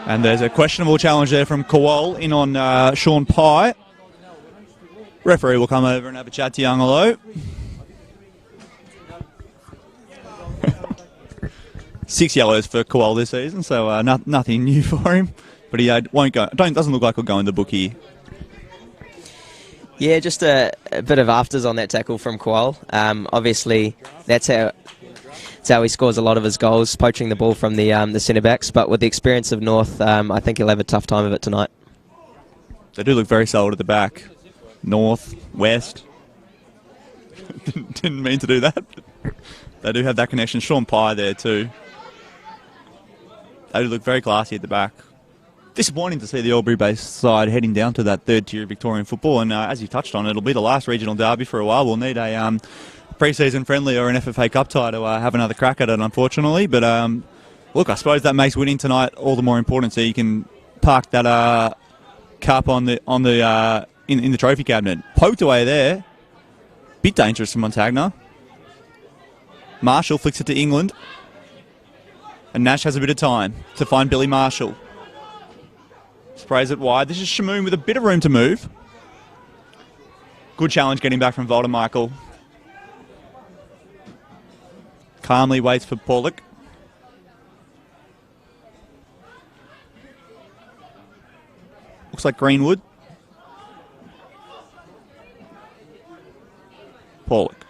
And there's a questionable challenge there from Kowal in on Sean Pye. Referee will come over and have a chat to Youngalo. 6 yellows for Kowal this season, so nothing new for him. But he won't go. Doesn't look like he'll go in the book here. Yeah, just a bit of afters on that tackle from Kowal. Obviously, that's how he scores a lot of his goals, poaching the ball from the centre backs. But with the experience of North, I think he'll have a tough time of it tonight. They do look very solid at the back. North, West. Didn't mean to do that. They do have that connection. Sean Pye there too. They do look very classy at the back. Disappointing to see the Albury-based side heading down to that third tier of Victorian football, and as you touched on, it'll be the last regional derby for a while. We'll need a pre-season friendly or an FFA Cup tie to have another crack at it, unfortunately. But Look, I suppose that makes winning tonight all the more important, so you can park that cup in the trophy cabinet. Poked away there. Bit dangerous from Montagna. Marshall flicks it to England. And Nash has a bit of time to find Billy Marshall. Sprays it wide. This is Shamoon with a bit of room to move. Good challenge getting back from Voldemichael. Calmly waits for Pollock. Looks like Greenwood. Pollock.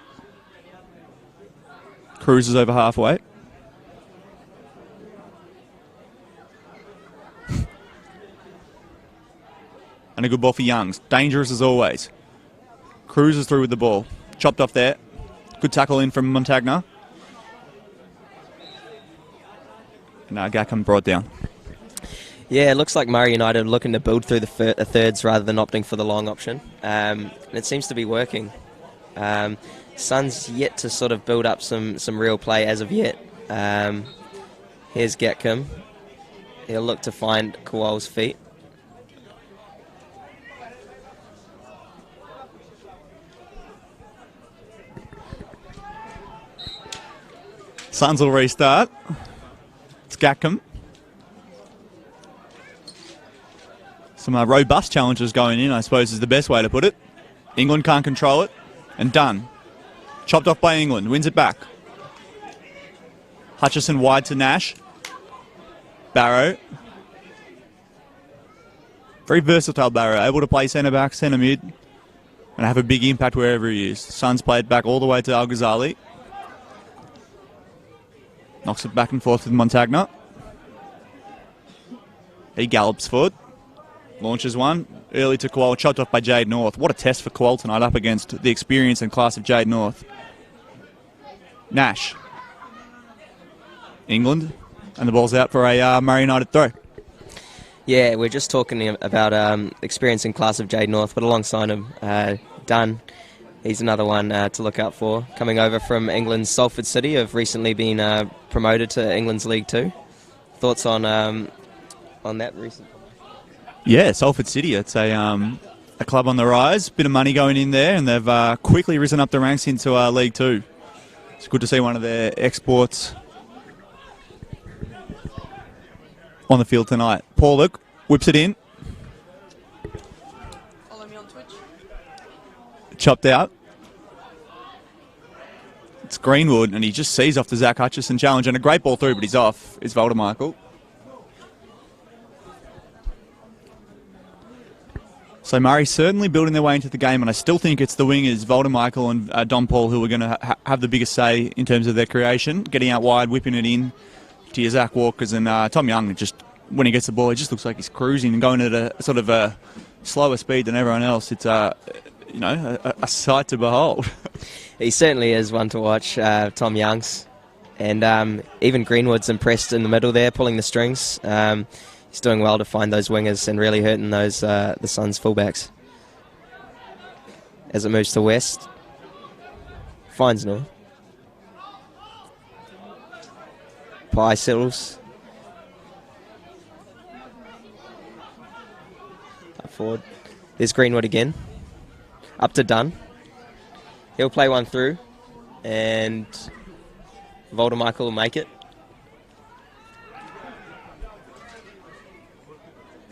Cruises over halfway. And a good ball for Youngs. Dangerous as always. Cruises through with the ball. Chopped off there. Good tackle in from Montagna. And Gackham brought down. Yeah, it looks like Murray United are looking to build through the thirds rather than opting for the long option. And it seems to be working. Suns yet to sort of build up some real play as of yet. Here's Gatcombe. He'll look to find Kowal's feet. Suns will restart. It's Gatcombe. Some robust challenges going in, I suppose, is the best way to put it. England can't control it. And done. Chopped off by England. Wins it back. Hutchison wide to Nash. Barrow. Very versatile Barrow. Able to play centre back, centre mid. And have a big impact wherever he is. Suns played back all the way to Al Ghazali. Knocks it back and forth with Montagna. He gallops forward. Launches one. Early to Kowal. Chopped off by Jade North. What a test for Kowal tonight up against the experience and class of Jade North. Nash. England. And the ball's out for a Murray United throw. Yeah, we're just talking about experience and class of Jade North, but alongside him, Dunn. He's another one to look out for. Coming over from England's Salford City, have recently been promoted to England's League 2. Thoughts on that recent? Yeah, Salford City. It's a club on the rise. Bit of money going in there, and they've quickly risen up the ranks into League 2. It's good to see one of their exports on the field tonight. Pollock whips it in. Follow me on Twitch. Chopped out. It's Greenwood, and he just sees off the Zach Hutchison challenge, and a great ball through, but he's off. It's Voldemichael. So Murray certainly building their way into the game, and I still think it's the wingers, Voldemichael and Don Paul, who are going to have the biggest say in terms of their creation, getting out wide, whipping it in to your Zach Walkers, and Tom Young, just when he gets the ball, he just looks like he's cruising and going at a sort of a slower speed than everyone else. It's a sight to behold. He certainly is one to watch, Tom Youngs. And even Greenwood's impressed in the middle there, pulling the strings. He's doing well to find those wingers and really hurting those the Suns' fullbacks. As it moves to West, finds North. Pye settles. Up forward. There's Greenwood again. Up to Dunn. He'll play one through, and Voldemichael will make it.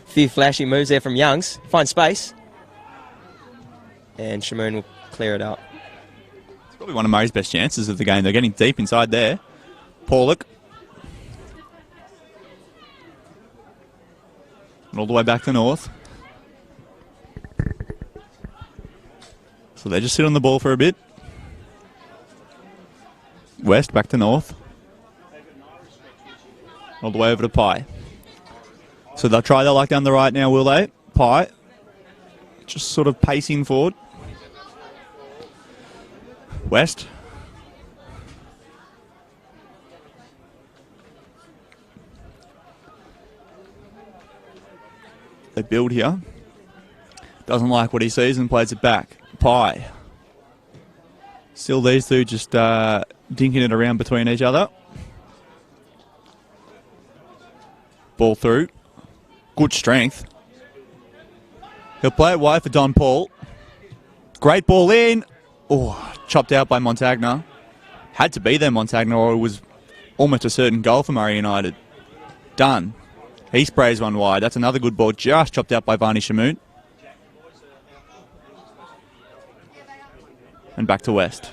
Few flashy moves there from Youngs. Finds space. And Shamoon will clear it out. It's probably one of Murray's best chances of the game. They're getting deep inside there. Pollock. And all the way back to North. So they just sit on the ball for a bit. West back to North. All the way over to Pye. So they'll try their luck down the right now, will they? Pye. Just sort of pacing forward. West. They build here. Doesn't like what he sees and plays it back. Pye. Still these two just dinking it around between each other. Ball through. Good strength. He'll play it wide for Don Paul. Great ball in. Oh, chopped out by Montagna. Had to be there, Montagna, or it was almost a certain goal for Murray United. Done. He sprays one wide. That's another good ball, just chopped out by Varney Shamoon. And back to West.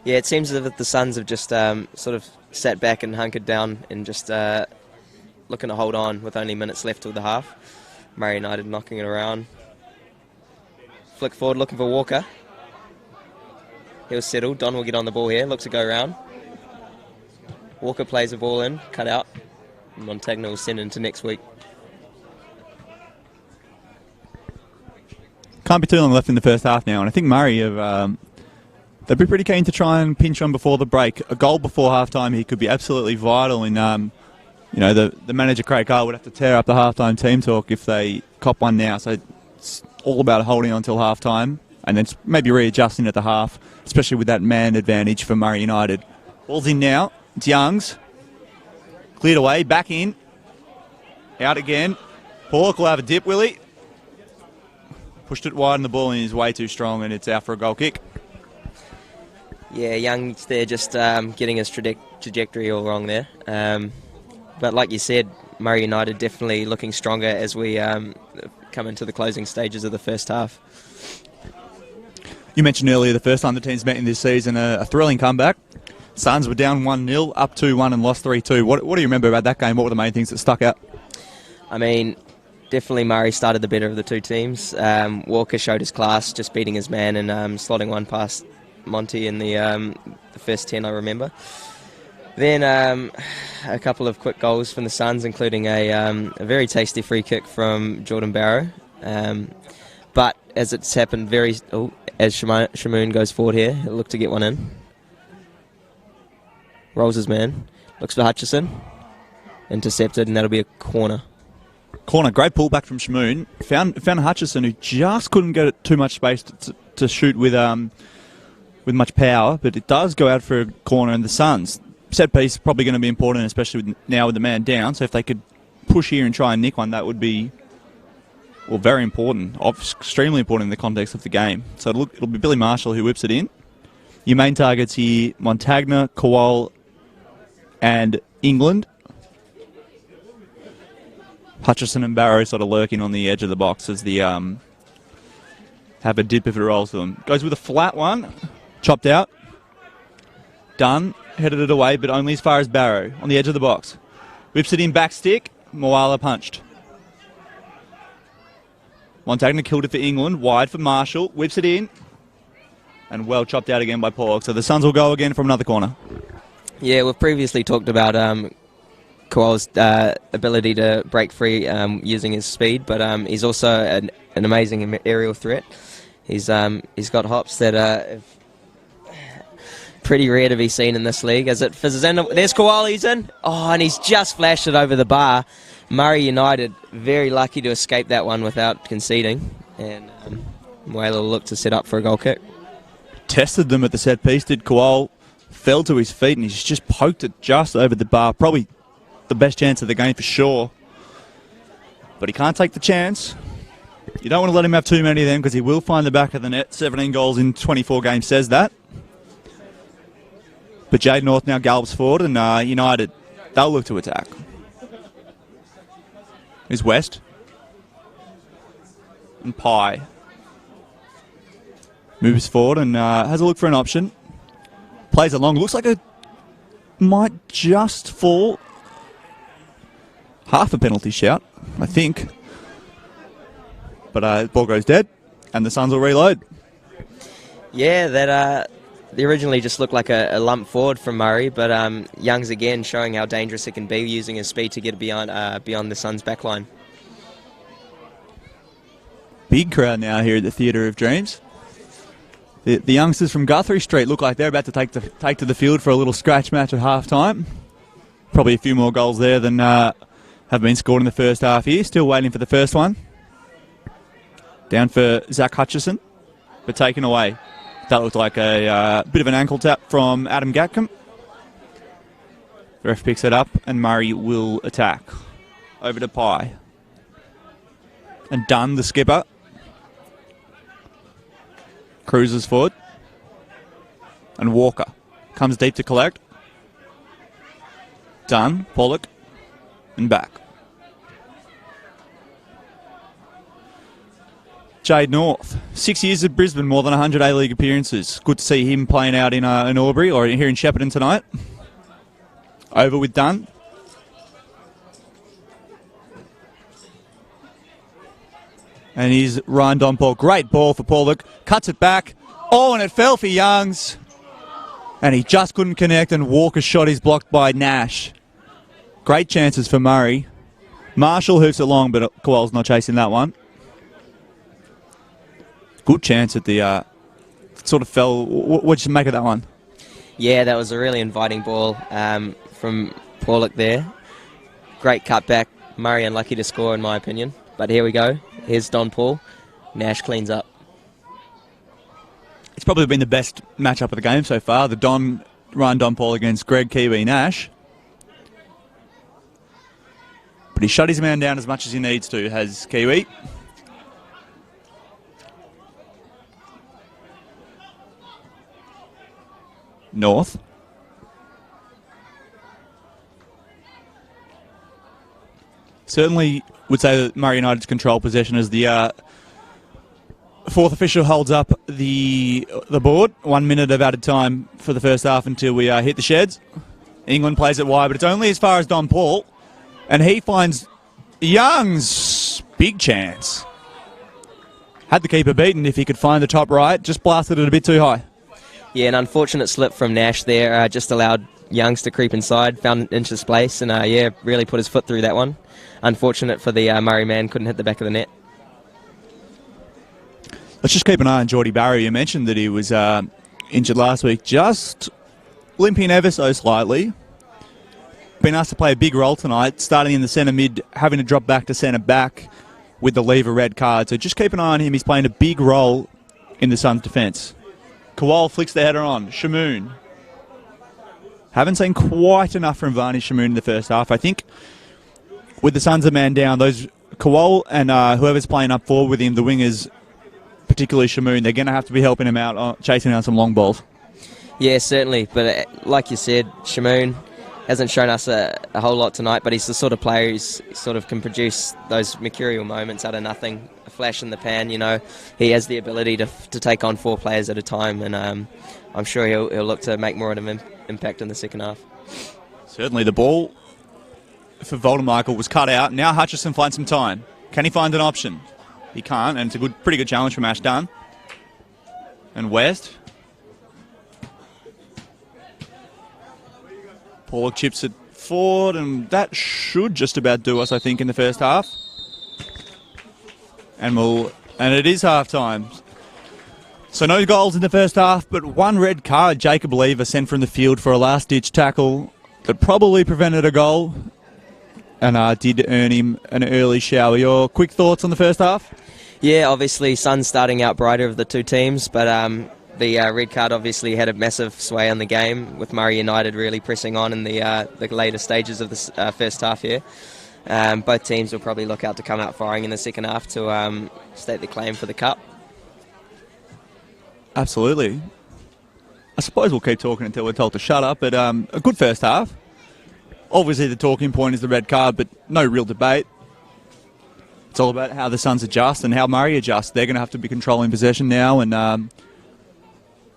Yeah, it seems as if the Suns have just sort of sat back and hunkered down and just looking to hold on with only minutes left till the half. Murray United knocking it around. Flick forward looking for Walker. He'll settle. Don will get on the ball here. Looks to go round. Walker plays the ball in. Cut out. Montagna will send into next week. Can't be too long left in the first half now, and I think Murray have... they'd be pretty keen to try and pinch on before the break. A goal before halftime, he could be absolutely vital in... the manager, Craig Carr, would have to tear up the halftime team talk if they cop one now. So it's all about holding on until halftime and then maybe readjusting at the half, especially with that man advantage for Murray United. Ball's in now. It's Youngs. Cleared away. Back in. Out again. Pollock will have a dip, will he? Pushed it wide and the ball in is way too strong and it's out for a goal kick. Yeah, Young's there just getting his trajectory all wrong there. But like you said, Murray United definitely looking stronger as we come into the closing stages of the first half. You mentioned earlier the first time the teams met in this season, a thrilling comeback. Suns were down 1-0, up 2-1 and lost 3-2. What do you remember about that game? What were the main things that stuck out? I mean, definitely Murray started the better of the two teams. Walker showed his class, just beating his man and slotting one past Monty in the first 10, I remember. Then a couple of quick goals from the Suns, including a very tasty free kick from Jordan Barrow. But as it's happened as Shamoon goes forward here, he'll look to get one in. Rolls his man, looks for Hutchison, intercepted, and that'll be a corner. Corner, great pullback from Shamoon. Found Hutchison, who just couldn't get too much space to shoot with much power, but it does go out for a corner, and the Suns. Set piece probably going to be important, especially now with the man down. So if they could push here and try and nick one, that would be, well, very important, extremely important in the context of the game. So it'll be Billy Marshall who whips it in. Your main targets here, Montagna, Kowal, and England. Hutchison and Barrow sort of lurking on the edge of the box as the have a dip if it rolls to them. Goes with a flat one, chopped out, done. Headed it away, but only as far as Barrow on the edge of the box. Whips it in back stick. Moala punched. Montagna killed it for England. Wide for Marshall. Whips it in. And well chopped out again by Pollock. So the Suns will go again from another corner. Yeah, we've previously talked about Kowal's ability to break free using his speed, but he's also an amazing aerial threat. He's got hops that are pretty rare to be seen in this league. As it fizzes in, there's Kowal, he's in. Oh, and he's just flashed it over the bar. Murray United very lucky to escape that one without conceding, and Moala will look to set up for a goal kick. Tested them at the set piece, did Kowal. Fell to his feet and he's just poked it just over the bar. Probably the best chance of the game for sure. But he can't take the chance. You don't want to let him have too many of them because he will find the back of the net. 17 goals in 24 games says that. But Jade North now gallops forward and United, they'll look to attack. Here's West. And Pye. Moves forward and has a look for an option. Plays it long. Looks like it might just fall. Half a penalty shout, I think. But the ball goes dead and the Suns will reload. Yeah, that they originally just looked like a lump forward from Murray, but Young's again showing how dangerous it can be using his speed to get beyond the Suns' backline. Big crowd now here at the Theatre of Dreams. The youngsters from Guthrie Street look like they're about to take to the field for a little scratch match at half-time. Probably a few more goals there than have been scored in the first half here. Still waiting for the first one. Down for Zach Hutchison, but taken away. That looked like a bit of an ankle tap from Adam Gatcombe. The ref picks it up and Murray will attack. over to Pye. And Dunn, the skipper, cruises forward. And Walker comes deep to collect. Dunn, Pollock, and back. Jade North, 6 years at Brisbane, more than 100 A-League appearances. Good to see him playing out in Albury or here in Shepparton tonight. Over with Dunn. And he's Ryan Donpole. Great ball for Pollock. Cuts it back. Oh, and it fell for Youngs. And he just couldn't connect, and Walker's shot is blocked by Nash. Great chances for Murray. Marshall hoofs it long, but Kowal's not chasing that one. Good chance at the sort of fell. What'd you make of that one? Yeah, that was a really inviting ball from Pollock there. Great cutback. Murray unlucky to score, in my opinion. But here we go. Here's Don Paul. Nash cleans up. It's probably been the best matchup of the game so far. The Ryan Don Paul against Greg Kiwi Nash. But he shut his man down as much as he needs to, has Kiwi. North. Certainly would say that Murray United's control possession as the fourth official holds up the board. 1 minute of added time for the first half until we hit the sheds. England plays it wide, but it's only as far as Don Paul. And he finds Young's big chance. Had the keeper beaten if he could find the top right. Just blasted it a bit too high. Yeah, an unfortunate slip from Nash there. Just allowed Youngs to creep inside, found an inch's place, and really put his foot through that one. Unfortunate for the Murray man, couldn't hit the back of the net. Let's just keep an eye on Geordie Barry. You mentioned that he was injured last week, just limping ever so slightly. Been asked to play a big role tonight, starting in the centre mid, having to drop back to centre back with the lever red card. So just keep an eye on him. He's playing a big role in the Suns' defence. Kowal flicks the header on. Shamoon. Haven't seen quite enough from Varney Shamoon in the first half. I think with the Suns a man down, those Kowal and whoever's playing up forward with him, the wingers, particularly Shamoon, they're going to have to be helping him out, chasing down some long balls. Yeah, certainly. But like you said, Shamoon hasn't shown us a whole lot tonight, but he's the sort of player who's sort of can produce those mercurial moments out of nothing, a flash in the pan. You know, he has the ability to take on 4 players at a time, and I'm sure he'll look to make more of an impact in the second half. Certainly, the ball for Voldemichael was cut out. Now Hutchison finds some time. Can he find an option? He can't, and it's a pretty good challenge from Ash Dunn. And West. Pollock chips it forward, and that should just about do us, I think, in the first half. And it is half time. So no goals in the first half, but 1 red card. Jacob Lever sent from the field for a last-ditch tackle that probably prevented a goal, and did earn him an early shower. Your quick thoughts on the first half? Yeah, obviously Suns starting out brighter of the two teams, but the red card obviously had a massive sway on the game, with Murray United really pressing on in the later stages of the first half here. Both teams will probably look out to come out firing in the second half to state their claim for the cup. Absolutely. I suppose we'll keep talking until we're told to shut up, but a good first half. Obviously the talking point is the red card, but no real debate. It's all about how the Suns adjust and how Murray adjusts. They're going to have to be controlling possession now, and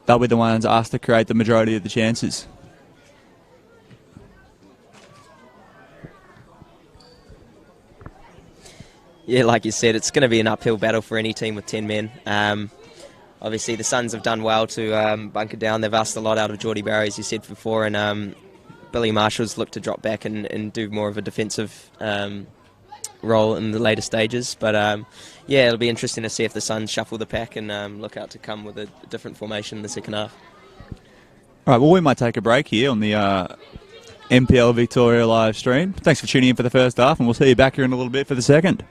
they'll be the ones asked to create the majority of the chances. Yeah, like you said, it's going to be an uphill battle for any team with 10 men. Obviously, the Suns have done well to bunker down. They've asked a lot out of Geordie Barry, as you said before, and Billy Marshall's looked to drop back and do more of a defensive role in the later stages. But yeah, it'll be interesting to see if the Suns shuffle the pack and look out to come with a different formation in the second half. All right, well, we might take a break here on the NPL Victoria live stream. Thanks for tuning in for the first half, and we'll see you back here in a little bit for the second.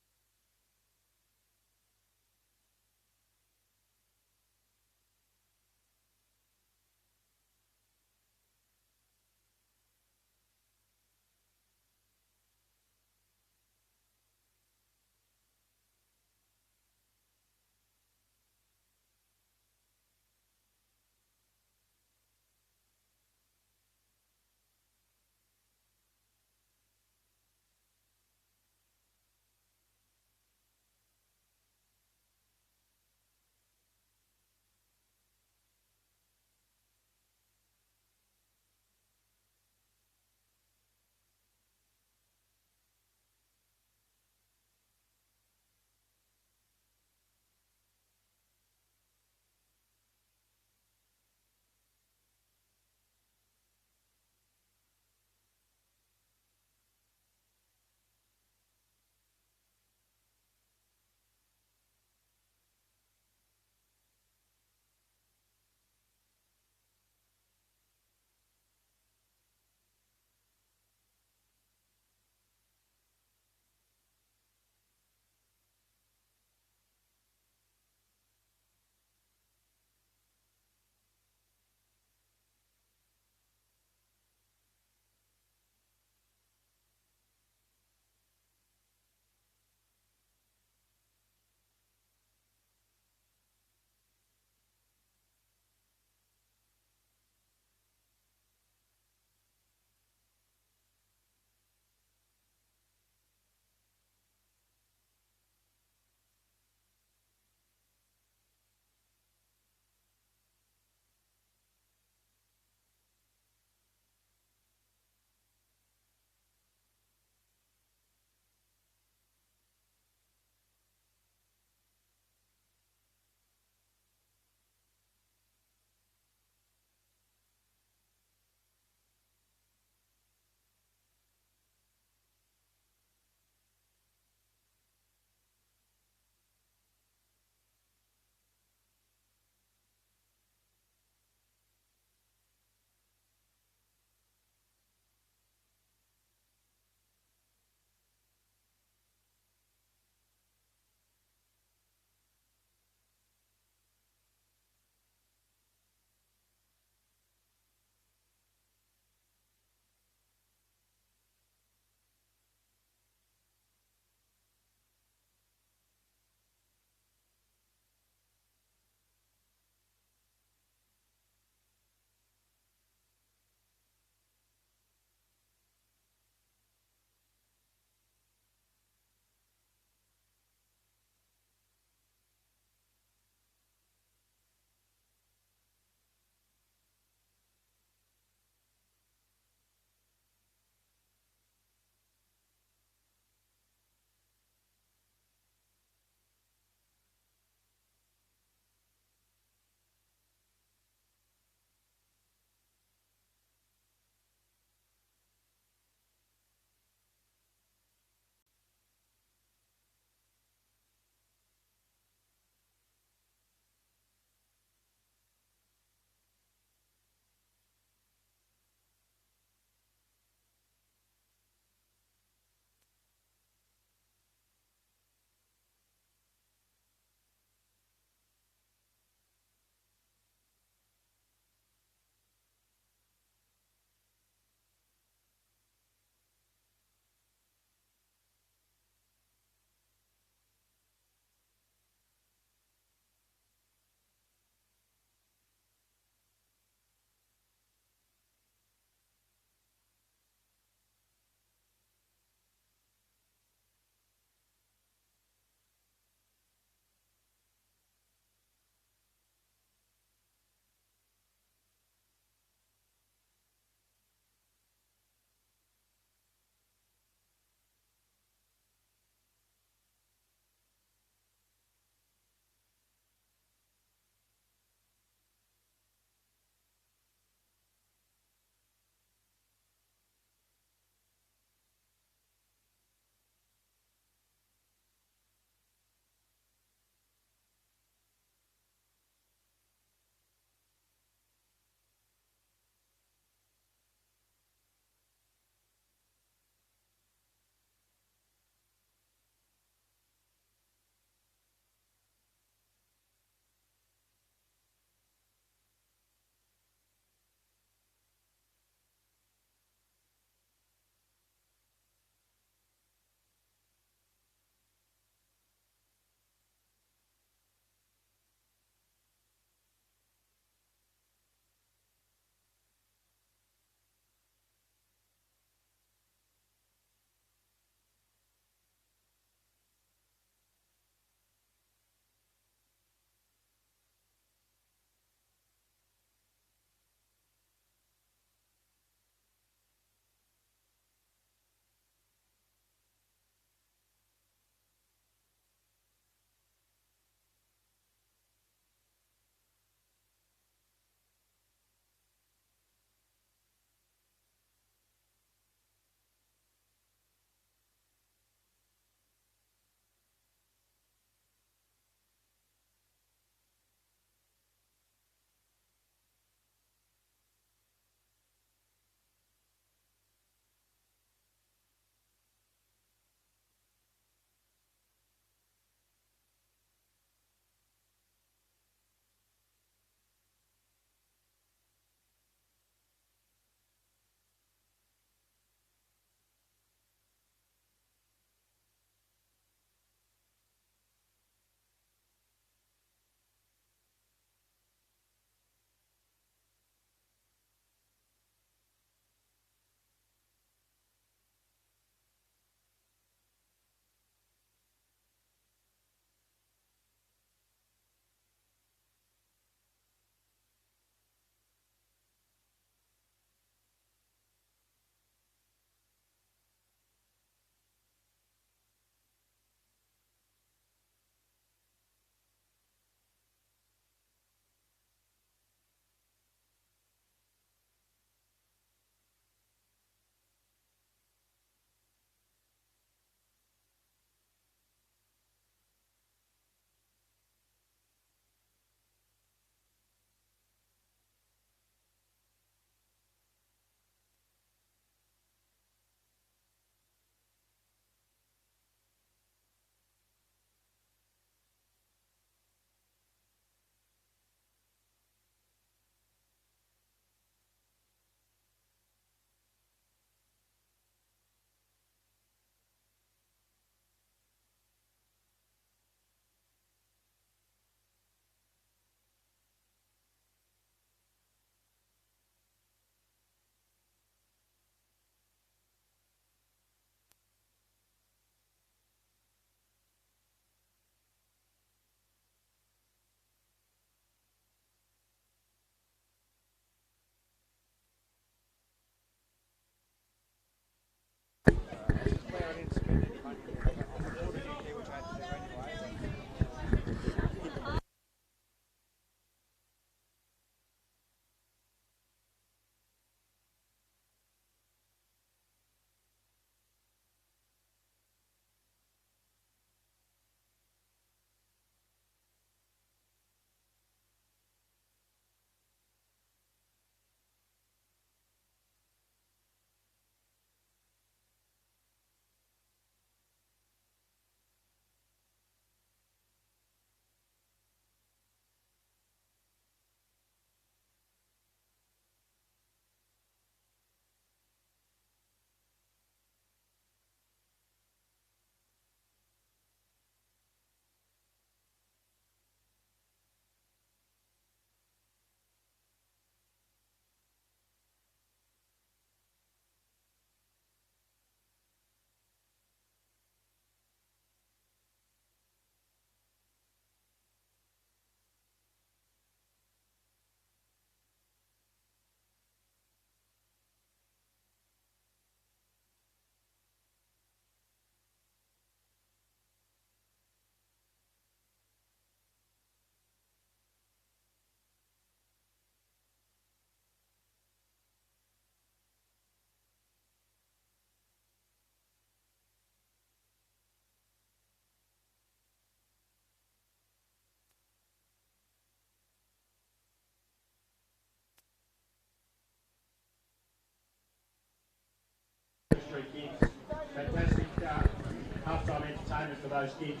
those kids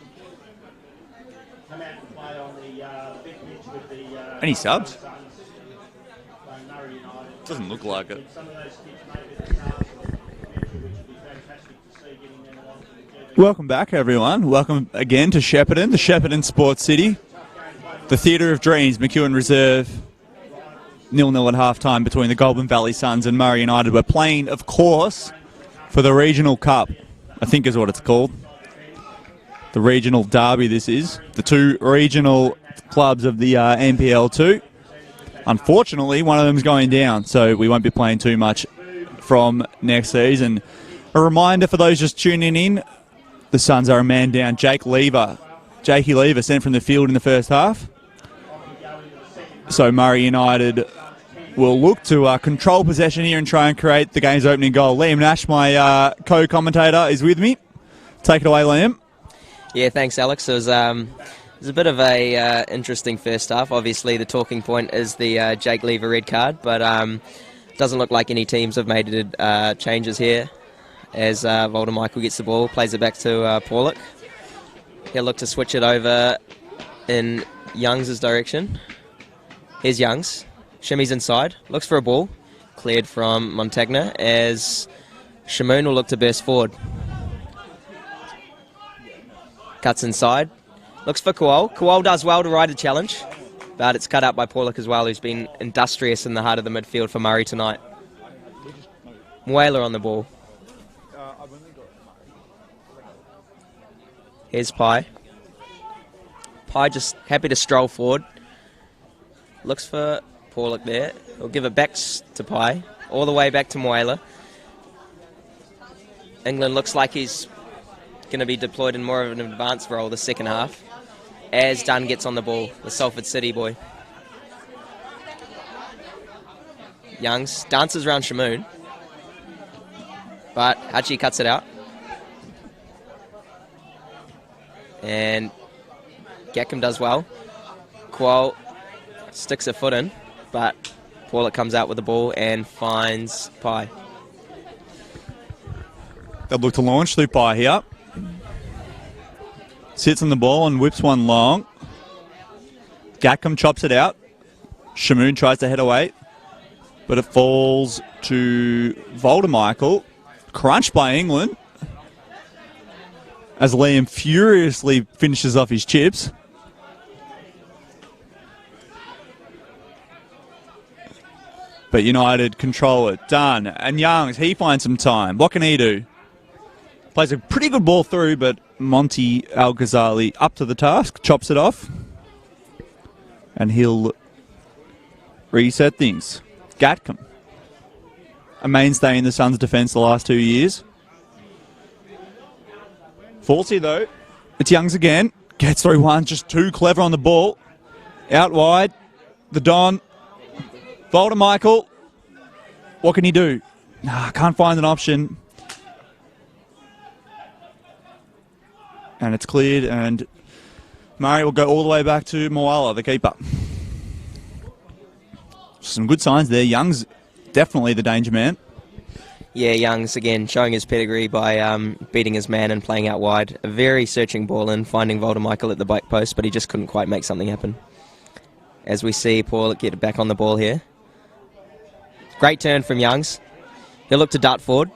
come out and play on the big pitch with the... Any subs? Suns, playing Murray United. Doesn't look like it. Some of those kids maybe the stars of the future, which would be fantastic to see getting them along to the GB. Welcome back, everyone. Welcome again to Shepparton, the Shepparton Sports City, the Theatre of Dreams, McEwen Reserve. 0-0 at half-time between the Goulburn Valley Suns and Murray United. We're playing, of course, for the Regional Cup, I think is what it's called. The Regional Derby this is. The two regional clubs of the NPL 2. Unfortunately, one of them's going down, so we won't be playing too much from next season. A reminder for those just tuning in, the Suns are a man down. Jakey Lever sent from the field in the first half. So Murray United will look to control possession here and try and create the game's opening goal. Liam Nash, my co-commentator, is with me. Take it away, Liam. Yeah, thanks, Alex. It was a bit of a interesting first half. Obviously, the talking point is the Jake Lever red card, but doesn't look like any teams have made changes here. As Michael gets the ball, plays it back to Paulick. He'll look to switch it over in Youngs' direction. Here's Youngs. Shimmy's inside. Looks for a ball. Cleared from Montagna as Shamoon will look to burst forward. Cuts inside. Looks for Kowal. Kowal does well to ride the challenge, but it's cut out by Paulick as well, who's been industrious in the heart of the midfield for Murray tonight. Muela on the ball. Here's Pai. Pai just happy to stroll forward. Looks for Paulick there. He'll give it back to Pai. All the way back to Muela. England looks like he's going to be deployed in more of an advanced role the second half. As Dunn gets on the ball, the Salford City boy. Youngs dances around Shamoon. But Hachi cuts it out. And Gackham does well. Qual sticks a foot in, but Paulick comes out with the ball and finds Pai. They'll look to launch through Pai here. Sits on the ball and whips one long. Gackham chops it out. Shamoon tries to head away, but it falls to Voldemichael. Crunched by England as Liam furiously finishes off his chips. But United control it. Done. And Youngs, he finds some time. What can he do? Plays a pretty good ball through, but Monty Al-Ghazali up to the task, chops it off. And he'll reset things. Gatcombe, a mainstay in the Suns' defence the last 2 years. Falsey, though. It's Youngs again. Gets through one, just too clever on the ball. Out wide. The Don. Voldemichael. What can he do? Can't find an option. And it's cleared, and Murray will go all the way back to Moala, the keeper. Some good signs there. Young's definitely the danger man. Yeah, Young's again showing his pedigree by beating his man and playing out wide. A very searching ball in, finding Voldemichael at the back post, but he just couldn't quite make something happen. As we see Paul get back on the ball here. Great turn from Youngs. He'll look to dart forward,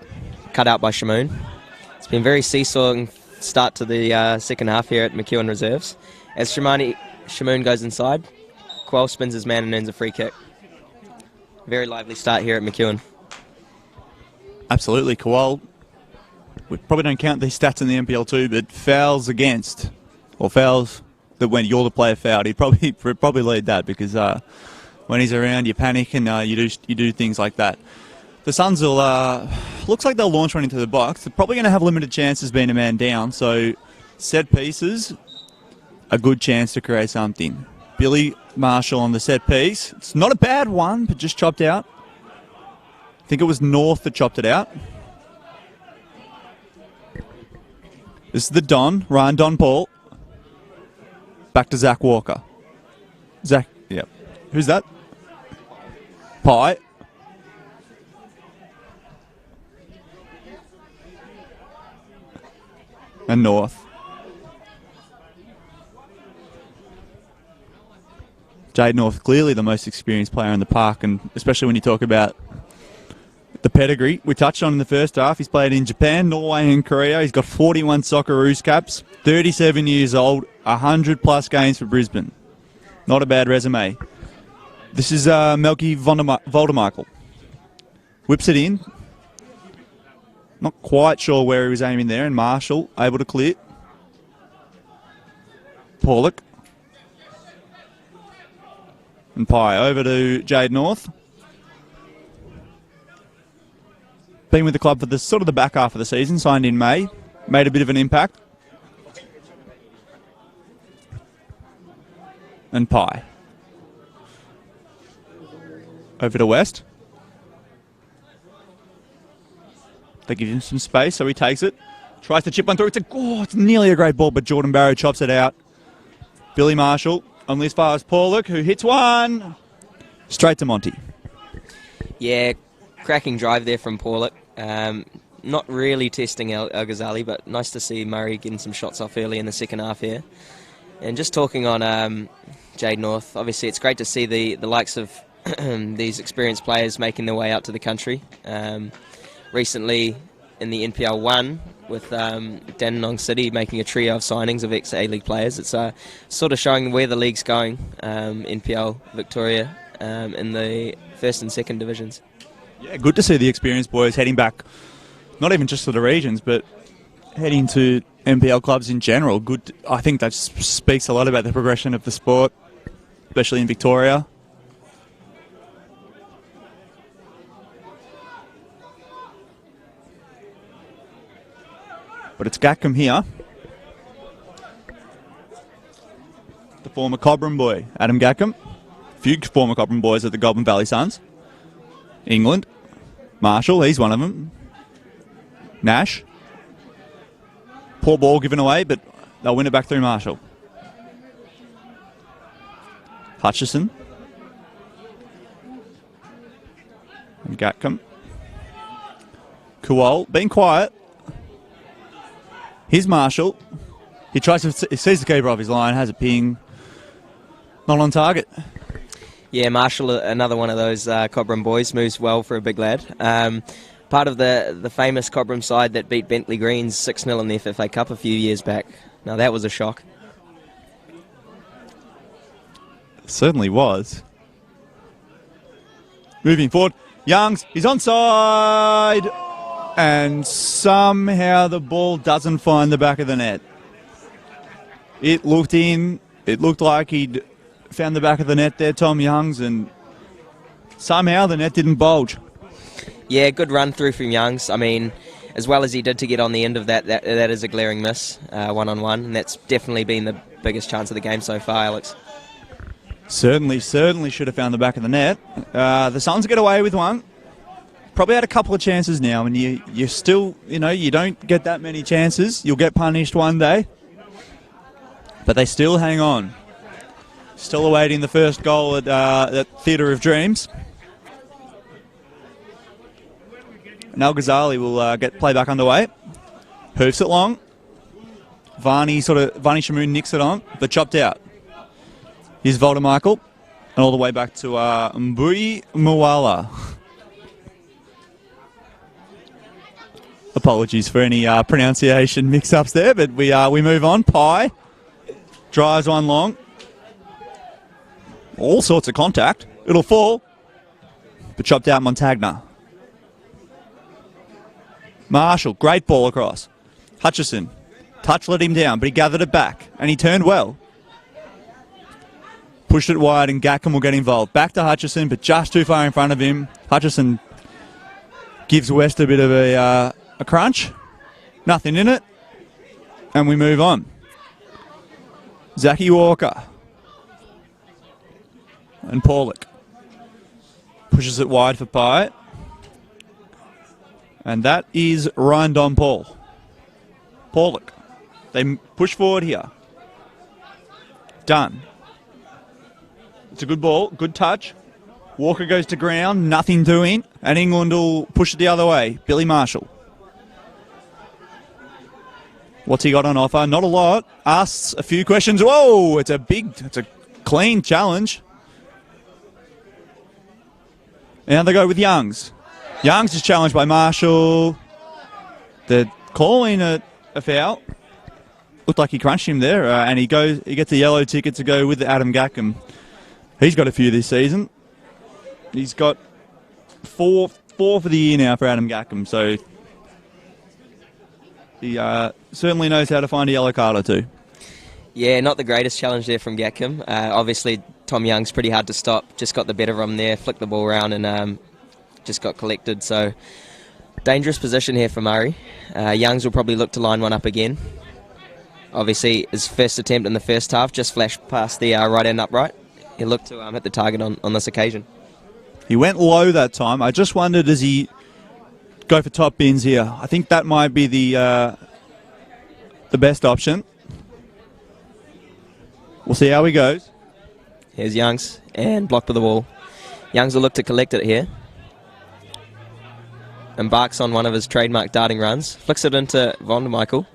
cut out by Shamoon. It's been very seesawing start to the second half here at McEwen Reserves. As Shamoon goes inside, Quell spins his man and earns a free kick. Very lively start here at McEwen. Absolutely. Kowal, we probably don't count these stats in the NPL too, but fouls against, or fouls that when you're the player fouled, he'd probably lead that, because when he's around, you panic and you do things like that. The Suns will, looks like they'll launch one into the box. They're probably going to have limited chances being a man down, so set pieces, a good chance to create something. Billy Marshall on the set piece. It's not a bad one, but just chopped out. I think it was North that chopped it out. This is the Don, Ryan Don Paul. Back to Zach Walker. Zach, yep. Who's that? Pai. And North. Jade North, clearly the most experienced player in the park, and especially when you talk about the pedigree. We touched on in the first half. He's played in Japan, Norway and Korea. He's got 41 Socceroos caps, 37 years old, 100-plus games for Brisbane. Not a bad resume. This is Melky Voldemichael. Whips it in. Not quite sure where he was aiming there, and Marshall able to clear. Paulick. And Pye over to Jade North. Been with the club for the sort of the back half of the season, signed in May. Made a bit of an impact. And Pye. Over to West. They give him some space, so he takes it. Tries to chip one through. It's nearly a great ball, but Jordan Barrow chops it out. Billy Marshall, only as far as Paulick, who hits one. Straight to Monty. Yeah, cracking drive there from Paulick. Not really testing El Ghazali, but nice to see Murray getting some shots off early in the second half here. And just talking on Jade North, obviously it's great to see the likes of these experienced players making their way out to the country. Recently in the NPL 1 with Dandenong City making a trio of signings of ex-A-League players. It's sort of showing where the league's going, NPL Victoria in the first and second divisions. Yeah, good to see the experienced boys heading back, not even just to the regions, but heading to NPL clubs in general. Good. I think that speaks a lot about the progression of the sport, especially in Victoria. But it's Gackham here. The former Cobram boy, Adam Gackham. A few former Cobram boys at the Goulburn Valley Suns. England. Marshall, he's one of them. Nash. Poor ball given away, but they'll win it back through Marshall. Hutchison. And Gackham. Kuol, being quiet. Here's Marshall. He sees the keeper off his line, has a ping. Not on target. Yeah, Marshall, another one of those Cobram boys, moves well for a big lad. Part of the famous Cobram side that beat Bentley Greens 6-0 in the FFA Cup a few years back. Now that was a shock. Certainly was. Moving forward. Youngs, he's onside. And somehow the ball doesn't find the back of the net. It looked in. It looked like he'd found the back of the net there, Tom Youngs, and somehow the net didn't bulge. Yeah, good run through from Youngs. I mean, as well as he did to get on the end of that is a glaring miss, one-on-one, and that's definitely been the biggest chance of the game so far, Alex. Certainly should have found the back of the net. The Suns get away with one. Probably had a couple of chances now, and you still, you don't get that many chances. You'll get punished one day. But they still hang on. Still awaiting the first goal at Theatre of Dreams. Now Ghazali will get play back underway. Hoofs it long. Varney Shamoon nicks it on, but chopped out. Here's Voldemichael, and all the way back to Mbui Muwala. Apologies for any pronunciation mix-ups there, but we move on. Pye drives one long. All sorts of contact. It'll fall, but chopped out Montagna. Marshall, great ball across. Hutchison, touch let him down, but he gathered it back, and he turned well. Pushed it wide, and Gackham will get involved. Back to Hutchison, but just too far in front of him. Hutchison gives West a bit of a crunch. Nothing in it. And we move on. Zachy Walker. And Paulick. Pushes it wide for Pye. And that is Ryan Don Paul. Paulick. They push forward here. Done. It's a good ball. Good touch. Walker goes to ground. Nothing doing. And England will push it the other way. Billy Marshall. What's he got on offer? Not a lot. Asks a few questions. Whoa! It's a clean challenge. Now they go with Youngs. Youngs is challenged by Marshall. They're calling a foul. Looked like he crunched him there, and he gets a yellow ticket to go with Adam Gackham. He's got a few this season. He's got four for the year now for Adam Gackham, so he certainly knows how to find a yellow card or two. Yeah, not the greatest challenge there from Gackham. Obviously, Tom Young's pretty hard to stop. Just got the better of him there, flicked the ball around and just got collected. So, dangerous position here for Murray. Youngs will probably look to line one up again. Obviously, his first attempt in the first half just flashed past the right end upright. He looked to hit the target on this occasion. He went low that time. I just wondered, does he go for top bins here? I think that might be the best option. We'll see how he goes. Here's Youngs, and blocked with the ball. Youngs will look to collect it here. Embarks on one of his trademark darting runs. Flicks it into Von der Michael.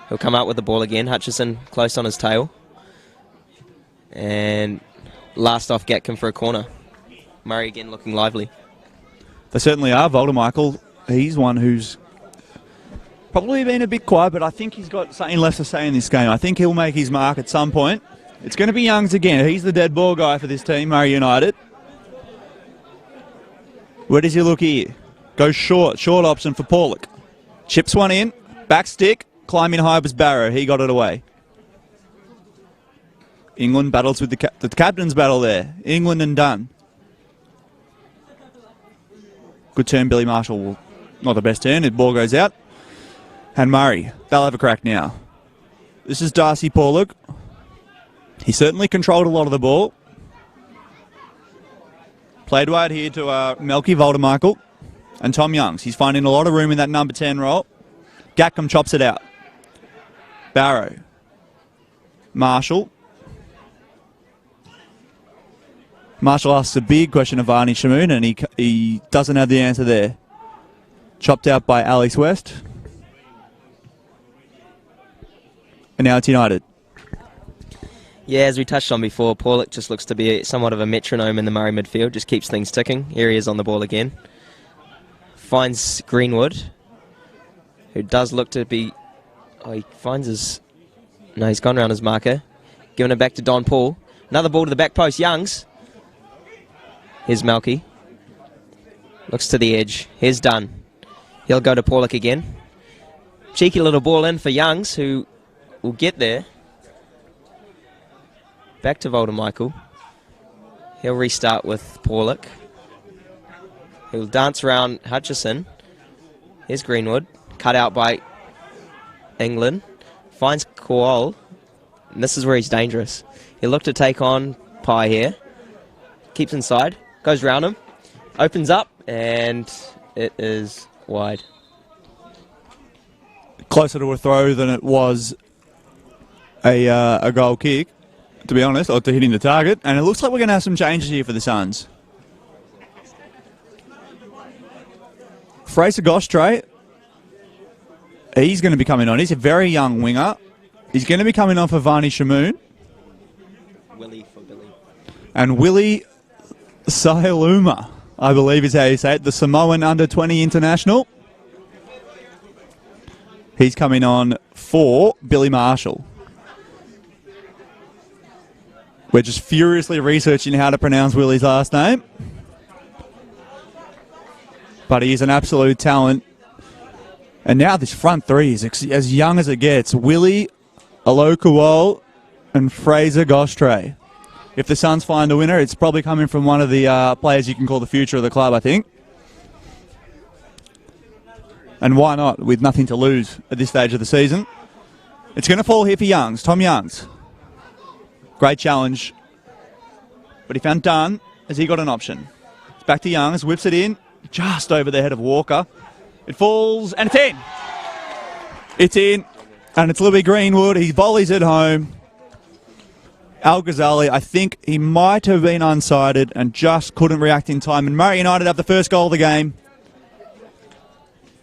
He'll come out with the ball again. Hutchison close on his tail. And last off Gatcombe for a corner. Murray again looking lively. They certainly are. Voldemichael, he's one who's probably been a bit quiet, but I think he's got something left to say in this game. I think he'll make his mark at some point. It's going to be Youngs again. He's the dead ball guy for this team, Murray United. Where does he look here? Goes short. Short option for Paulick. Chips one in. Back stick. Climbing high was Barrow. He got it away. England battles with the captain's battle there. England and Dunn. Good turn, Billy Marshall. Not the best turn. The ball goes out. And Murray. They'll have a crack now. This is Darcy Paulick. He certainly controlled a lot of the ball. Played wide here to Melky Voldemichael and Tom Youngs. He's finding a lot of room in that number 10 role. Gackham chops it out. Barrow. Marshall. Marshall asks a big question of Varney Shamoon, and he doesn't have the answer there. Chopped out by Alex West. And now it's United. Yeah, as we touched on before, Paulick just looks to be somewhat of a metronome in the Murray midfield. Just keeps things ticking. Here he is on the ball again. Finds Greenwood, who does look to be... Oh, he finds his... No, he's gone around his marker. Giving it back to Don Paul. Another ball to the back post. Youngs. Here's Melky. Looks to the edge. Here's Dunn. He'll go to Paulick again. Cheeky little ball in for Youngs, who will get there. Back to Voldemichael. He'll restart with Paulick. He'll dance around Hutchison. Here's Greenwood. Cut out by England. Finds Koal. And this is where he's dangerous. He'll look to take on Pye here. Keeps inside. Goes round him. Opens up. And it is wide. Closer to a throw than it was a goal kick, to be honest, or to hitting the target. And it looks like we're going to have some changes here for the Suns. Fraser Gostre, he's going to be coming on. He's a very young winger. He's going to be coming on for Varney Shamoon. Willie for Billy. And Willie Sailuma, I believe is how you say it, the Samoan under-20 international. He's coming on for Billy Marshall. We're just furiously researching how to pronounce Willie's last name. But he is an absolute talent. And now this front three is as young as it gets. Willie, Alokuol, and Fraser Gostre. If the Suns find a winner, it's probably coming from one of the players you can call the future of the club, I think. And why not, with nothing to lose at this stage of the season? It's going to fall here for Youngs, Tom Youngs. Great challenge. But he found Dunn as he got an option. It's back to Youngs, whips it in, just over the head of Walker. It falls, and it's in. It's in, and it's Louis Greenwood. He volleys it home. Al Ghazali, I think he might have been unsighted and just couldn't react in time. And Murray United have the first goal of the game.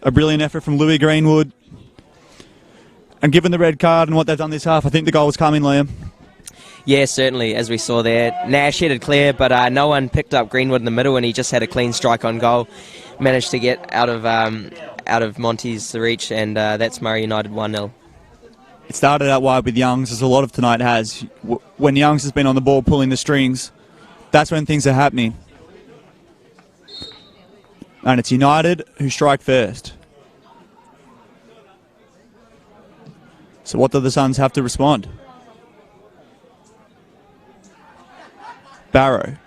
A brilliant effort from Louis Greenwood. And given the red card and what they've done this half, I think the goal was coming, Liam. Yeah, certainly, as we saw there. Nash headed clear, but no one picked up Greenwood in the middle, and he just had a clean strike on goal. Managed to get out of Monty's reach, and that's Murray United 1-0. It started out wide with Youngs, as a lot of tonight has. When Youngs has been on the ball pulling the strings, that's when things are happening. And it's United who strike first. So what do the Suns have to respond? Barrow.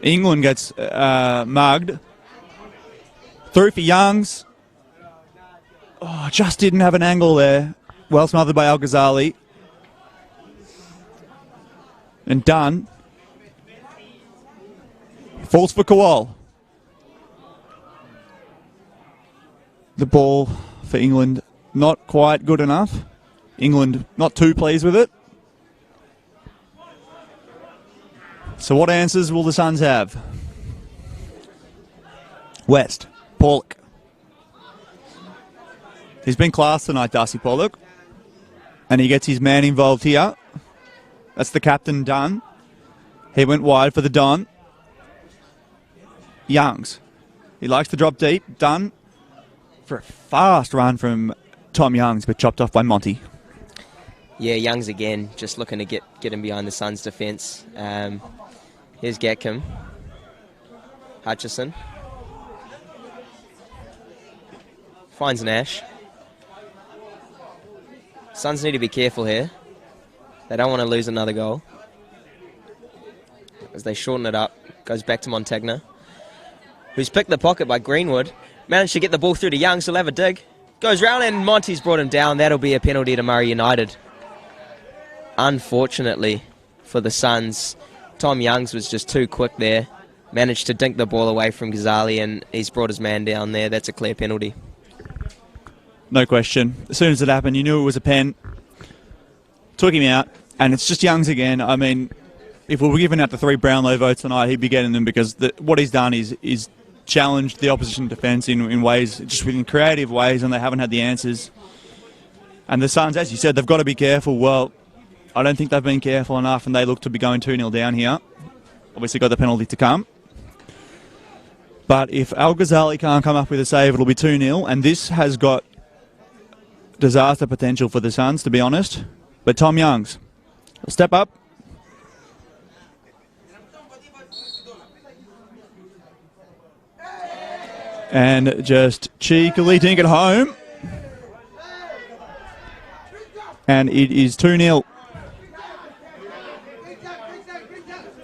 England gets mugged. Through for Youngs. Oh, just didn't have an angle there. Well smothered by Al Ghazali. And done. Falls for Kowal. The ball for England not quite good enough. England not too pleased with it. So what answers will the Suns have? West. Pollock. He's been class tonight, Darcy Pollock. And he gets his man involved here. That's the captain, Dunn. He went wide for the Don. Youngs. He likes to drop deep. Dunn for a fast run from Tom Youngs, but chopped off by Monty. Yeah, Youngs again, just looking to get him behind the Suns' defence. Here's Gatcombe. Hutchison. Finds Nash. Suns need to be careful here. They don't want to lose another goal. As they shorten it up, goes back to Montagna, who's picked the pocket by Greenwood. Managed to get the ball through to Young, so he'll have a dig. Goes round and Monty's brought him down. That'll be a penalty to Murray United. Unfortunately for the Suns, Tom Youngs was just too quick there. Managed to dink the ball away from Ghazali, and he's brought his man down there. That's a clear penalty. No question. As soon as it happened, you knew it was a pen. Took him out, and it's just Youngs again. I mean, if we were giving out the 3 Brownlow votes tonight, he'd be getting them, because what he's done is challenged the opposition defence in ways, just in creative ways, and they haven't had the answers. And the Suns, as you said, they've got to be careful. Well, I don't think they've been careful enough, and they look to be going 2-0 down here. Obviously got the penalty to come. But if Al Ghazali can't come up with a save, it'll be 2-0, and this has got disaster potential for the Suns, to be honest. But Tom Youngs, step up. And just cheekily dink it home. And it is 2-0.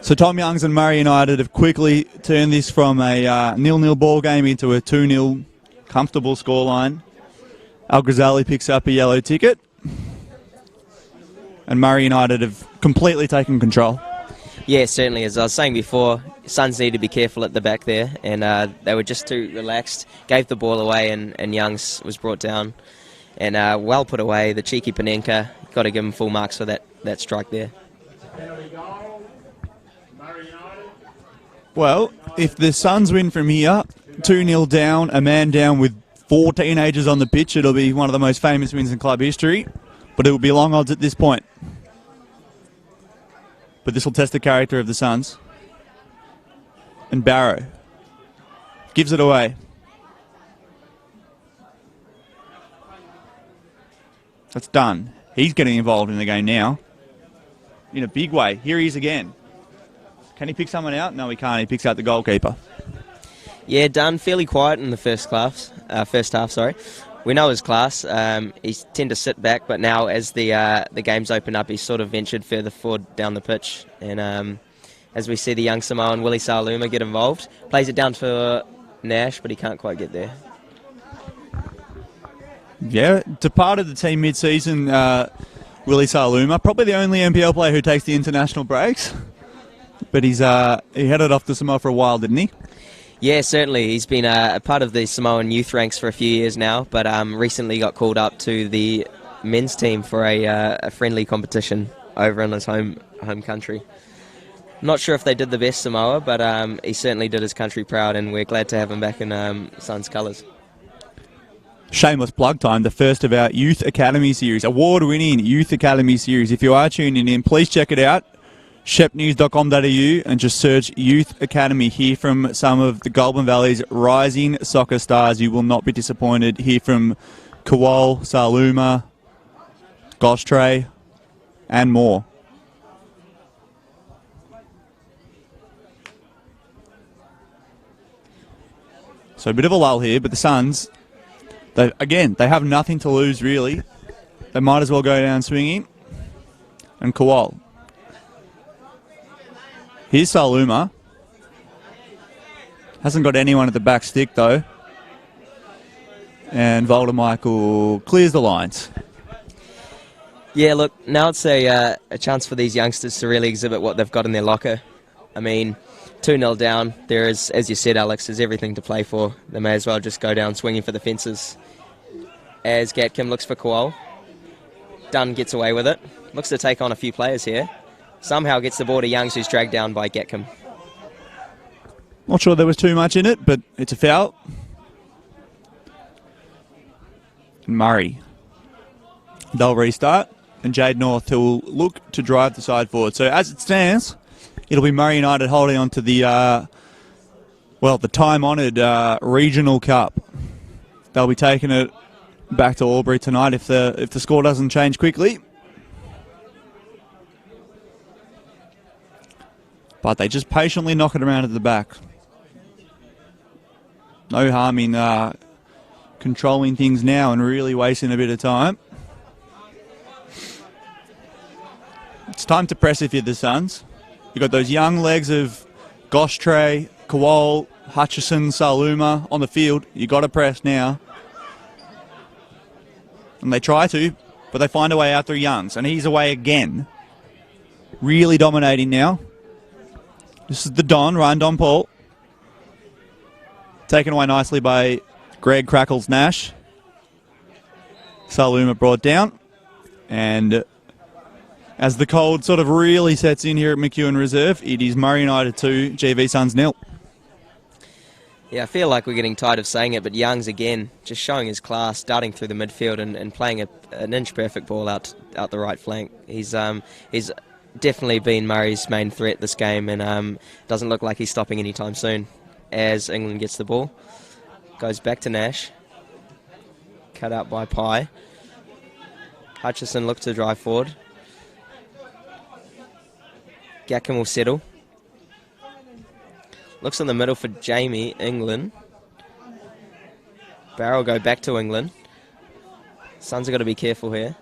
So Tom Youngs and Murray United have quickly turned this from a 0-0 ball game into a 2-0 comfortable scoreline. Al Ghazali picks up a yellow ticket. And Murray United have completely taken control. Yeah, certainly. As I was saying before, Suns need to be careful at the back there, and they were just too relaxed. Gave the ball away, and Youngs was brought down. And well put away. The cheeky Panenka, got to give him full marks for that strike there. Well, if the Suns win from here, 2-0 down, a man down with 4 teenagers on the pitch, it'll be one of the most famous wins in club history. But it will be long odds at this point. But this will test the character of the Suns. And Barrow gives it away. That's done. He's getting involved in the game now. In a big way. Here he is again. Can he pick someone out? No, he can't. He picks out the goalkeeper. Yeah, Dunn fairly quiet in the first half. We know his class. He's tend to sit back, but now as the games open up, he's sort of ventured further forward down the pitch. And as we see the young Samoan Willie Saluma get involved, plays it down for Nash, but he can't quite get there. Yeah, departed the team mid-season, Willie Saluma. Probably the only NPL player who takes the international breaks. But he headed off to Samoa for a while, didn't he? Yeah, certainly. He's been a part of the Samoan youth ranks for a few years now, but recently got called up to the men's team for a friendly competition over in his home country. Not sure if they did the best Samoa, but he certainly did his country proud, and we're glad to have him back in Suns colours. shameless plug time, the first of our Youth Academy series, award-winning Youth Academy series. If you are tuning in, please check it out, shepnews.com.au, and just search Youth Academy. Hear from some of the Goulburn Valley's rising soccer stars. You will not be disappointed. Hear from Kowal, Saluma, Goshtray, and more. So a bit of a lull here, but the Suns, they have nothing to lose, really. They might as well go down swinging. And Kowal. Here's Saluma. Hasn't got anyone at the back stick, though. And Voldemichael clears the lines. Yeah, look, now it's a chance for these youngsters to really exhibit what they've got in their locker. I mean, 2-0 down. There is, as you said, Alex, there's everything to play for. They may as well just go down swinging for the fences. As Gatcombe looks for Kowal. Dunn gets away with it. Looks to take on a few players here. Somehow gets the ball to Youngs, who's dragged down by Gatcombe. Not sure there was too much in it, but it's a foul. Murray. They'll restart. And Jade North will look to drive the side forward. So as it stands, it'll be Murray United holding on to the, the time-honoured Regional Cup. They'll be taking it back to Albury tonight if the score doesn't change quickly. But they just patiently knock it around at the back. No harm in controlling things now and really wasting a bit of time. It's time to press if you're the Suns. You've got those young legs of Goshtray, Kowal, Hutchison, Saluma on the field. You've got to press now. And they try to, but they find a way out through Youngs. And he's away again. Really dominating now. This is the Don, Ryan Don Paul. Taken away nicely by Greg Crackles Nash. Saluma brought down. And as the cold sort of really sets in here at McEwen Reserve, it is Murray United 2, GV Suns 0. Yeah, I feel like we're getting tired of saying it, but Youngs again just showing his class, darting through the midfield and playing an inch-perfect ball out the right flank. He's definitely been Murray's main threat this game, and doesn't look like he's stopping anytime soon. As England gets the ball, goes back to Nash, cut out by Pye. Hutchison looks to drive forward. Gatcombe will settle. Looks in the middle for Jamie, England. Barrow go back to England. Suns have got to be careful here.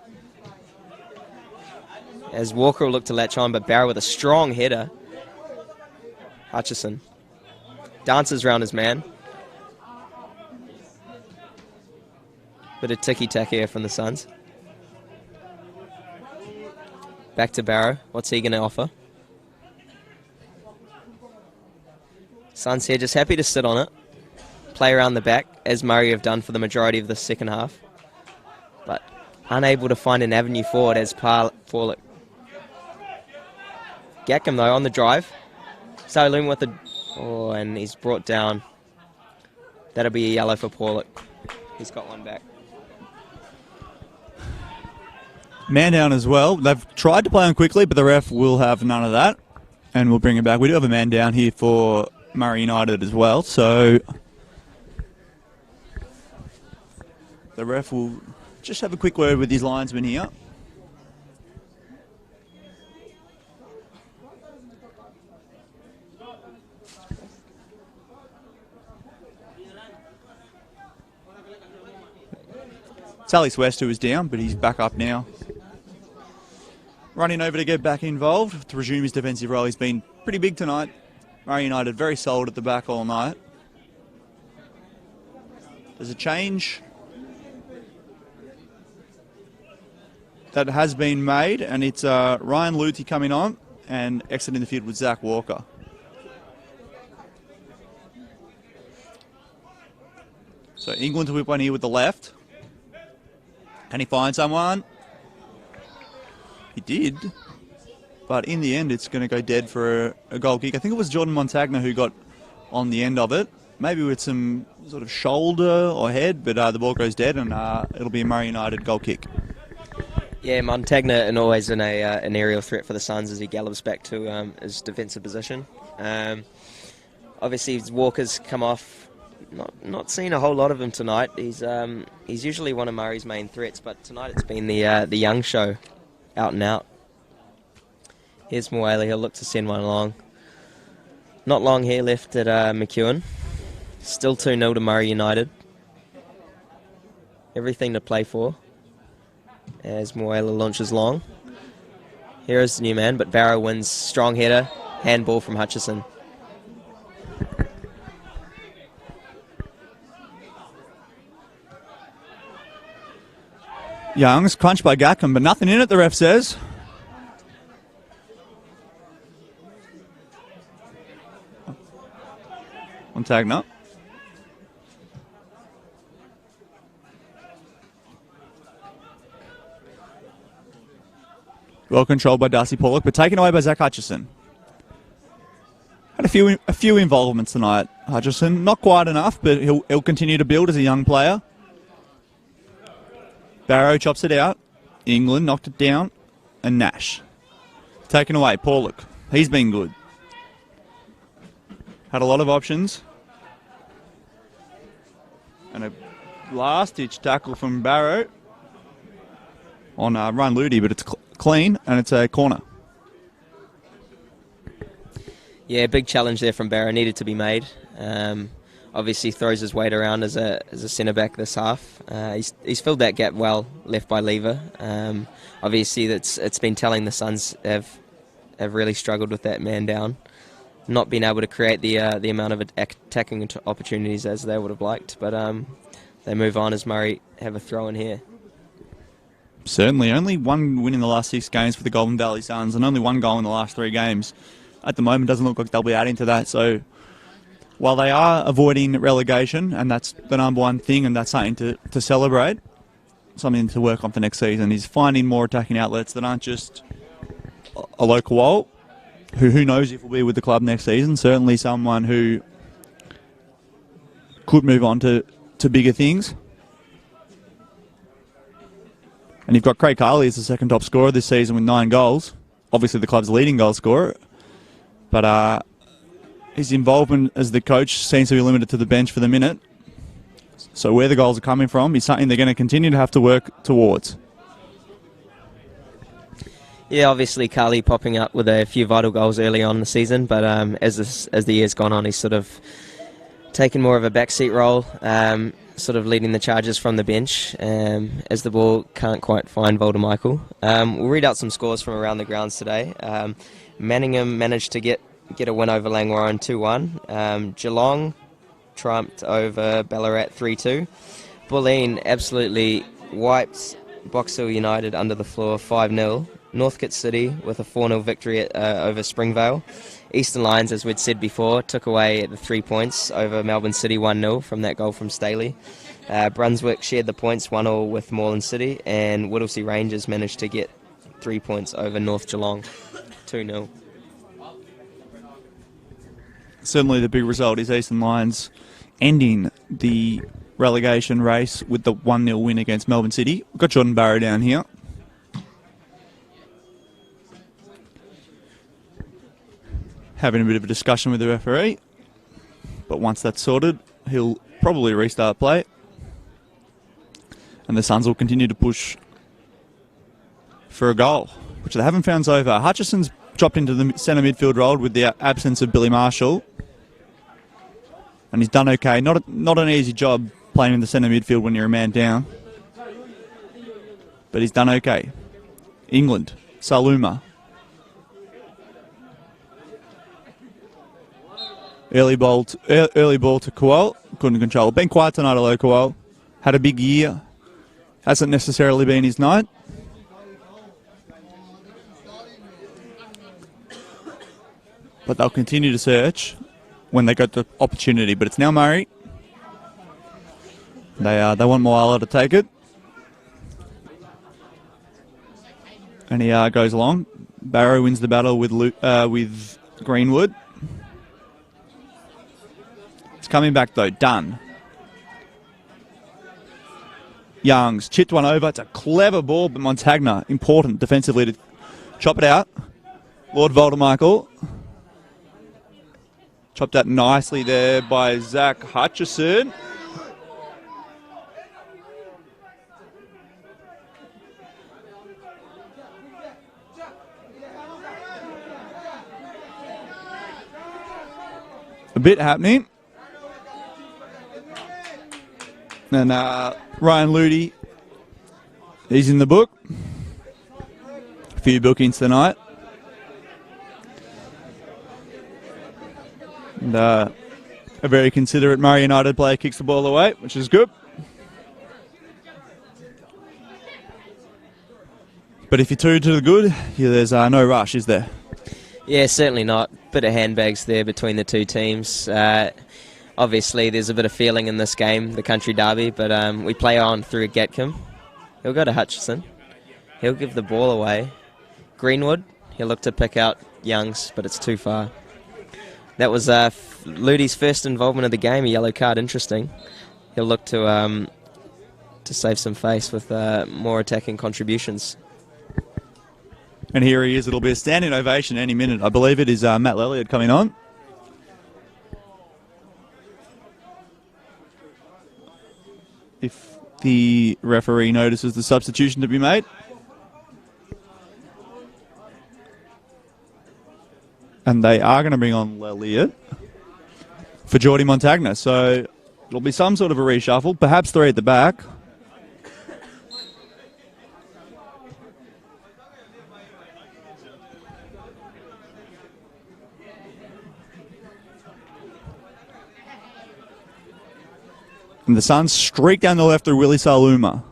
As Walker will look to latch on, but Barrow with a strong header. Hutchison dances round his man. Bit of ticky-tack here from the Suns. Back to Barrow. What's he going to offer? Suns here just happy to sit on it. Play around the back, as Murray have done for the majority of the second half. But unable to find an avenue forward as Paulick. Gatcombe, though, on the drive. Solum with the... Oh, and he's brought down. That'll be a yellow for Paulick. He's got one back. Man down as well. They've tried to play on quickly, but the ref will have none of that. And we'll bring it back. We do have a man down here for Murray United as well, so the ref will just have a quick word with his linesman here. It's Alice West who is down, but he's back up now. Running over to get back involved to resume his defensive role. He's been pretty big tonight. Murray United very solid at the back all night. There's a change that has been made, and it's Ryan Luthi coming on and exiting the field with Zach Walker. So England to whip one here with the left. Can he find someone? He did. But in the end, it's going to go dead for a goal kick. I think it was Jordan Montagna who got on the end of it. maybe with some sort of shoulder or head, but the ball goes dead, and it'll be a Murray United goal kick. Yeah, Montagna and always an aerial threat for the Suns as he gallops back to his defensive position. Obviously, Walker's come off. Not seen a whole lot of him tonight. He's usually one of Murray's main threats, but tonight it's been the young show, out and out. Here's Moale. He'll look to send one along. Not long here left at McEwen. Still 2-0 to Murray United. Everything to play for as Moala launches long. Here is the new man, but Barrow wins. Strong header. Handball from Hutchison. Young's crunched by Gackham, but nothing in it, the ref says. Montagna. Well controlled by Darcy Pollock, but taken away by Zach Hutchison. Had a few involvements tonight, Hutchison. Not quite enough, but he'll continue to build as a young player. Barrow chops it out. England knocked it down. And Nash. Taken away, Pollock. He's been good. Had a lot of options. And a last-ditch tackle from Barrow on Ryan Ludi, but it's clean and it's a corner. Yeah, big challenge there from Barrow. Needed to be made. Obviously throws his weight around as a centre-back this half. He's filled that gap well, left by Lever. Obviously it's been telling the Suns have really struggled with that man down. Not been able to create the amount of attacking opportunities as they would have liked, but they move on as Murray have a throw in here. Certainly, only one win in the last 6 games for the Golden Valley Suns, and only 1 goal in the last 3 games. At the moment, doesn't look like they'll be adding to that. So, while they are avoiding relegation, and that's the number one thing, and that's something to celebrate, something to work on for next season, is finding more attacking outlets that aren't just a local wall. Who knows if will be with the club next season. Certainly someone who could move on to bigger things. And you've got Craig Carley as the second top scorer this season with 9 goals. Obviously the club's leading goal scorer. But his involvement as the coach seems to be limited to the bench for the minute. So where the goals are coming from is something they're going to continue to have to work towards. Yeah, obviously Carly popping up with a few vital goals early on in the season, but as the year's gone on, he's sort of taken more of a backseat role, sort of leading the charges from the bench as the ball can't quite find Voldemichael. We'll read out some scores from around the grounds today. Manningham managed to get a win over Langwarrin 2-1. Geelong triumphed over Ballarat 3-2. Bulleen absolutely wiped Box Hill United under the floor 5-0. Northcote City with a 4-0 victory over Springvale. Eastern Lions, as we'd said before, took away the 3 points over Melbourne City 1-0 from that goal from Staley. Brunswick shared the points 1-1 with Moreland City, and Whittlesea Rangers managed to get 3 points over North Geelong 2-0. Certainly the big result is Eastern Lions ending the relegation race with the 1-0 win against Melbourne City. We've got Jordan Barrow down here. Having a bit of a discussion with the referee. But once that's sorted, he'll probably restart play. And the Suns will continue to push for a goal, which they haven't found so far. Hutchison's dropped into the centre midfield role with the absence of Billy Marshall. And he's done okay. Not an easy job playing in the centre midfield when you're a man down. But he's done okay. England, Saluma. Early ball to Kowal. Couldn't control. Been quiet tonight, although Kowal had a big year. Hasn't necessarily been his night. But they'll continue to search when they get the opportunity. But it's now Murray. They want Moala to take it. And he goes along. Barrow wins the battle with Greenwood. It's Coming back, though, done. Youngs chipped one over. It's a clever ball, but Montagna, important defensively to chop it out. Lord Voldemichael. Chopped out nicely there by Zach Hutchison. A bit happening. And Ryan Ludi, he's in the book. A few bookings tonight. And a very considerate Murray United player kicks the ball away, which is good. But if you're two to the good, there's no rush, is there? Yeah, certainly not. Bit of handbags there between the two teams. Obviously, there's a bit of feeling in this game, the country derby, but we play on through Gatcombe. He'll go to Hutchison. He'll give the ball away. Greenwood, he'll look to pick out Youngs, but it's too far. That was Ludi's first involvement of the game, a yellow card, interesting. He'll look to save some face with more attacking contributions. And here he is. It'll be a standing ovation any minute. I believe it is Matt Lelliot coming on. If the referee notices the substitution to be made. And they are going to bring on Lelliot for Geordie Montagna. So it'll be some sort of a reshuffle, perhaps three at the back. And the Suns streak down the left through Willie Saluma.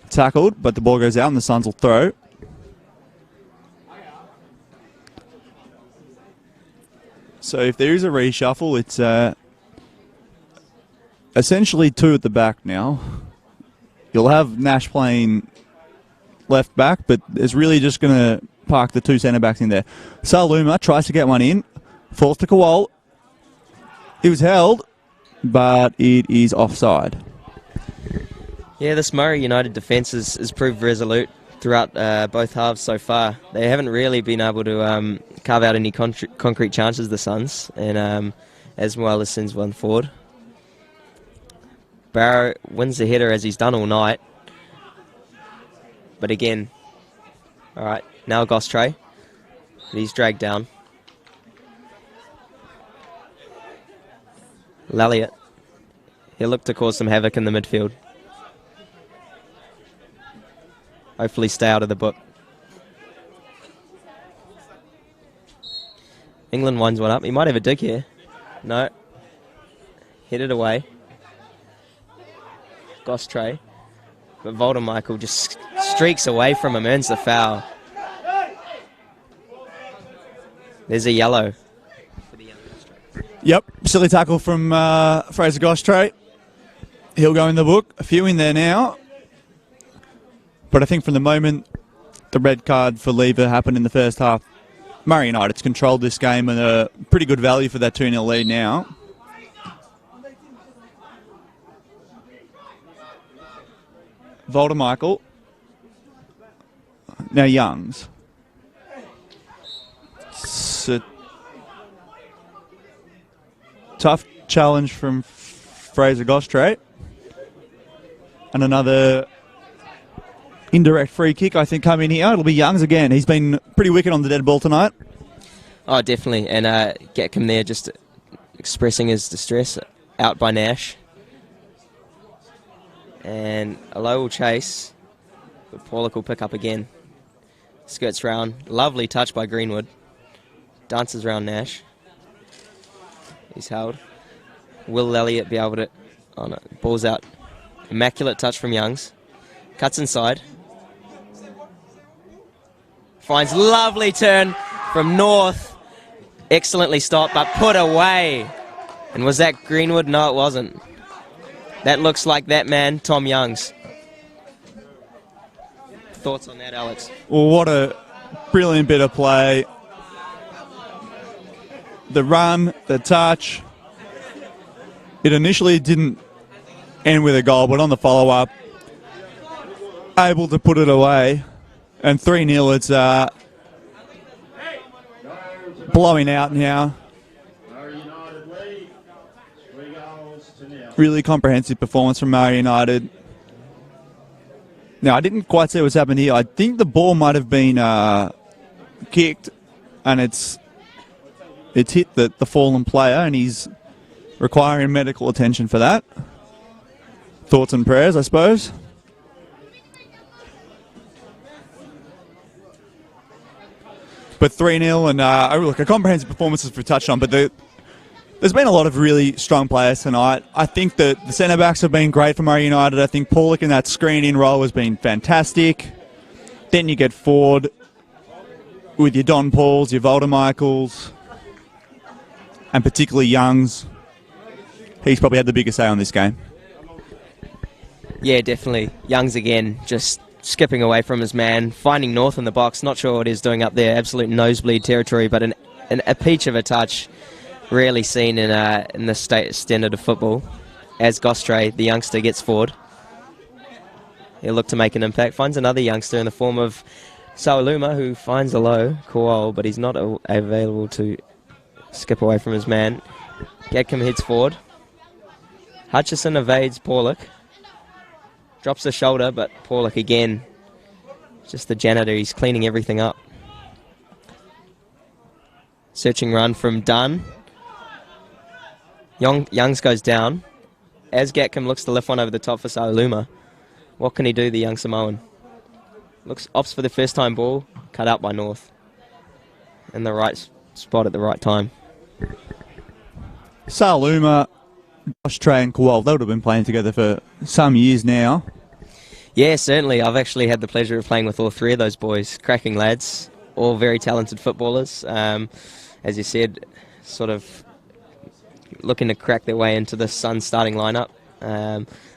Tackled, but the ball goes out and the Suns will throw. So if there is a reshuffle, it's essentially two at the back now. You'll have Nash playing left back, but it's really just going to park the two centre backs in there. Saluma tries to get one in, falls to Kowal. He was held, but it is offside. Yeah, this Murray United defence has proved resolute throughout both halves so far. They haven't really been able to carve out any concrete chances, the Suns, and as well as sends one forward. Barrow wins the header as he's done all night. But again, all right, now Gostre. He's dragged down. Lelliot. He'll look to cause some havoc in the midfield. Hopefully stay out of the book. England winds one up. He might have a dig here. No. Headed away. Gostre. But Voldemichael just streaks away from him, earns the foul. There's a yellow. Yep, silly tackle from Fraser Gostre. He'll go in the book. A few in there now. But I think from the moment the red card for Lever happened in the first half, Murray United's controlled this game and a pretty good value for that 2-0 lead now. Voldemichael. Now Youngs. Tough challenge from Fraser Gostre. And another indirect free kick, I think, coming here. It'll be Youngs again. He's been pretty wicked on the dead ball tonight. Oh, definitely. And Gatcombe there just expressing his distress out by Nash. And a low will chase. But Paulick will pick up again. Skirts round. Lovely touch by Greenwood. Dances round Nash. He's held. Will Elliott be able to... Oh no, ball's out. Immaculate touch from Youngs. Cuts inside. Finds lovely turn from North. Excellently stopped, but put away. And was that Greenwood? No, it wasn't. That looks like that man, Tom Youngs. Thoughts on that, Alex? Well, what a brilliant bit of play. the run, the touch. It initially didn't end with a goal, but on the follow-up, able to put it away. And 3-0, it's blowing out now. Murray United lead, 3-0. Really comprehensive performance from Murray United. Now, I didn't quite see what's happened here. I think the ball might have been kicked, and it's hit the fallen player, and he's requiring medical attention for that. Thoughts and prayers, I suppose. But 3-0, and look, a comprehensive performance as we've touched on, but there's been a lot of really strong players tonight. I think that the centre-backs have been great for Murray United. I think Paulick in that screen-in role has been fantastic. Then you get Ford with your Don Pauls, your Volder Michaels, and particularly Youngs. He's probably had the biggest say on this game. Yeah, definitely. Youngs again, just skipping away from his man, finding North in the box. Not sure what he's doing up there. Absolute nosebleed territory, but a peach of a touch. Rarely seen in the standard of football. As Gostre, the youngster, gets forward. He'll look to make an impact. Finds another youngster in the form of Sauluma, who finds a low, Koal, but he's not available to skip away from his man. Gadcombe heads forward. Hutchison evades Paulick. Drops the shoulder, but Paulick again, just the janitor, he's cleaning everything up. Searching run from Dunn. Youngs goes down. As Gatcombe looks to lift one over the top for Sauluma. What can he do, the young Samoan? Opts for the first time ball, cut out by North. In the right spot at the right time. Sauluma, Josh Trey and Kowal, they would have been playing together for some years now. Yeah, certainly. I've actually had the pleasure of playing with all three of those boys. Cracking lads, all very talented footballers. As you said, sort of looking to crack their way into the Suns starting lineup.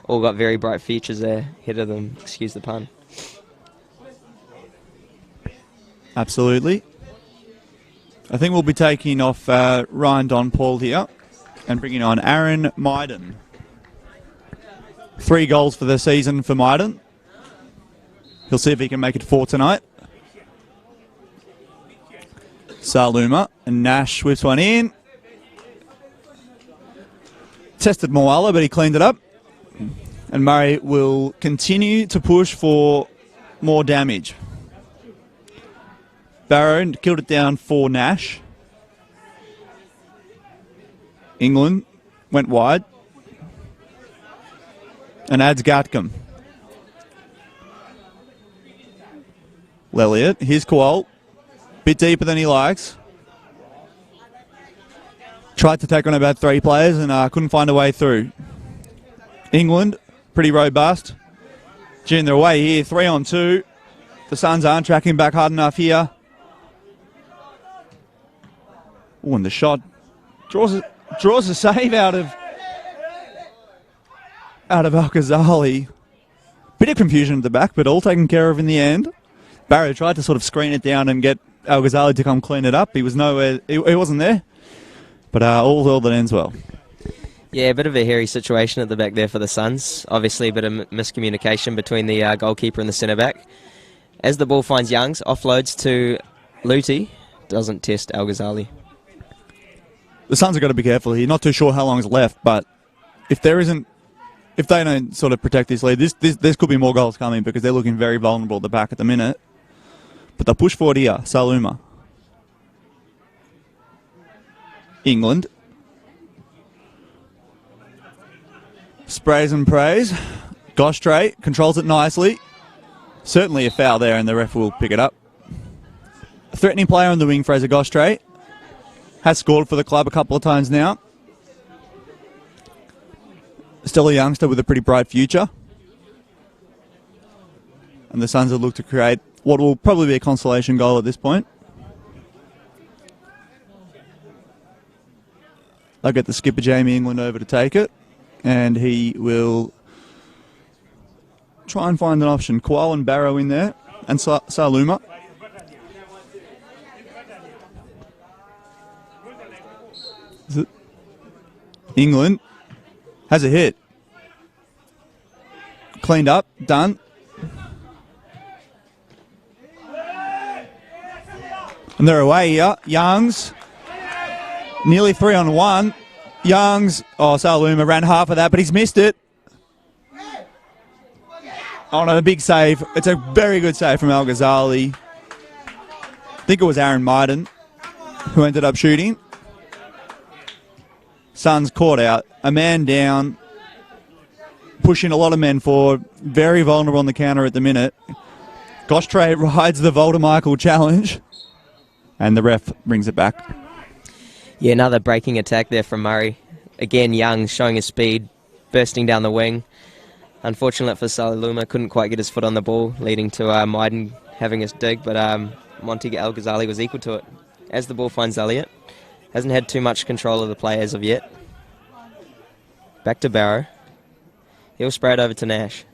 All got very bright futures ahead of them, excuse the pun. Absolutely. I think we'll be taking off Ryan Don Paul here and bringing on Aaron Myden. 3 goals for the season for Myden. He'll see if he can make it 4 tonight. Sauluma and Nash whips one in. Tested Moala, but he cleaned it up. And Murray will continue to push for more damage. Barrow killed it down for Nash. England went wide. And adds Gatcombe. Lelliot, here's Koal. Bit deeper than he likes. Tried to take on about 3 players and couldn't find a way through. England, pretty robust. Gee, they're away here, 3-on-2. The Suns aren't tracking back hard enough here. Oh, and the shot draws a save out of Al-Ghazali. Bit of confusion at the back, but all taken care of in the end. Barrow tried to sort of screen it down and get Al-Ghazali to come clean it up. He was nowhere. He wasn't there. But all that ends well. Yeah, a bit of a hairy situation at the back there for the Suns. Obviously a bit of miscommunication between the goalkeeper and the centre-back. As the ball finds Youngs, offloads to Luti. Doesn't test Al-Ghazali. The Suns have got to be careful here. Not too sure how long is left, but if they don't sort of protect this lead, this could be more goals coming because they're looking very vulnerable at the back at the minute. But they'll push forward here. Sauluma. England. Sprays and prays. Gostre controls it nicely. Certainly a foul there and the ref will pick it up. A threatening player on the wing, Fraser Gostre. Has scored for the club a couple of times now. Still a youngster with a pretty bright future. And the Suns have looked to create what will probably be a consolation goal at this point. They'll get the skipper Jamie England over to take it. And he will try and find an option. Koal and Barrow in there. And Is it England has a hit. Cleaned up, done. And they're away here. Youngs, nearly 3-on-1. Youngs, Saluma ran half of that, but he's missed it. Oh no, a big save. It's a very good save from Al Ghazali. I think it was Aaron Myden who ended up shooting. Suns caught out. A man down. Pushing a lot of men forward. Very vulnerable on the counter at the minute. Gostre rides the Voldemichael challenge. And the ref brings it back. Yeah, another breaking attack there from Murray. Again, Young showing his speed, bursting down the wing. Unfortunate for Saluma, couldn't quite get his foot on the ball, leading to Myden having his dig, but Monty El Ghazali was equal to it. As the ball finds Elliott, hasn't had too much control of the play as of yet. Back to Barrow. He'll spray it over to Nash.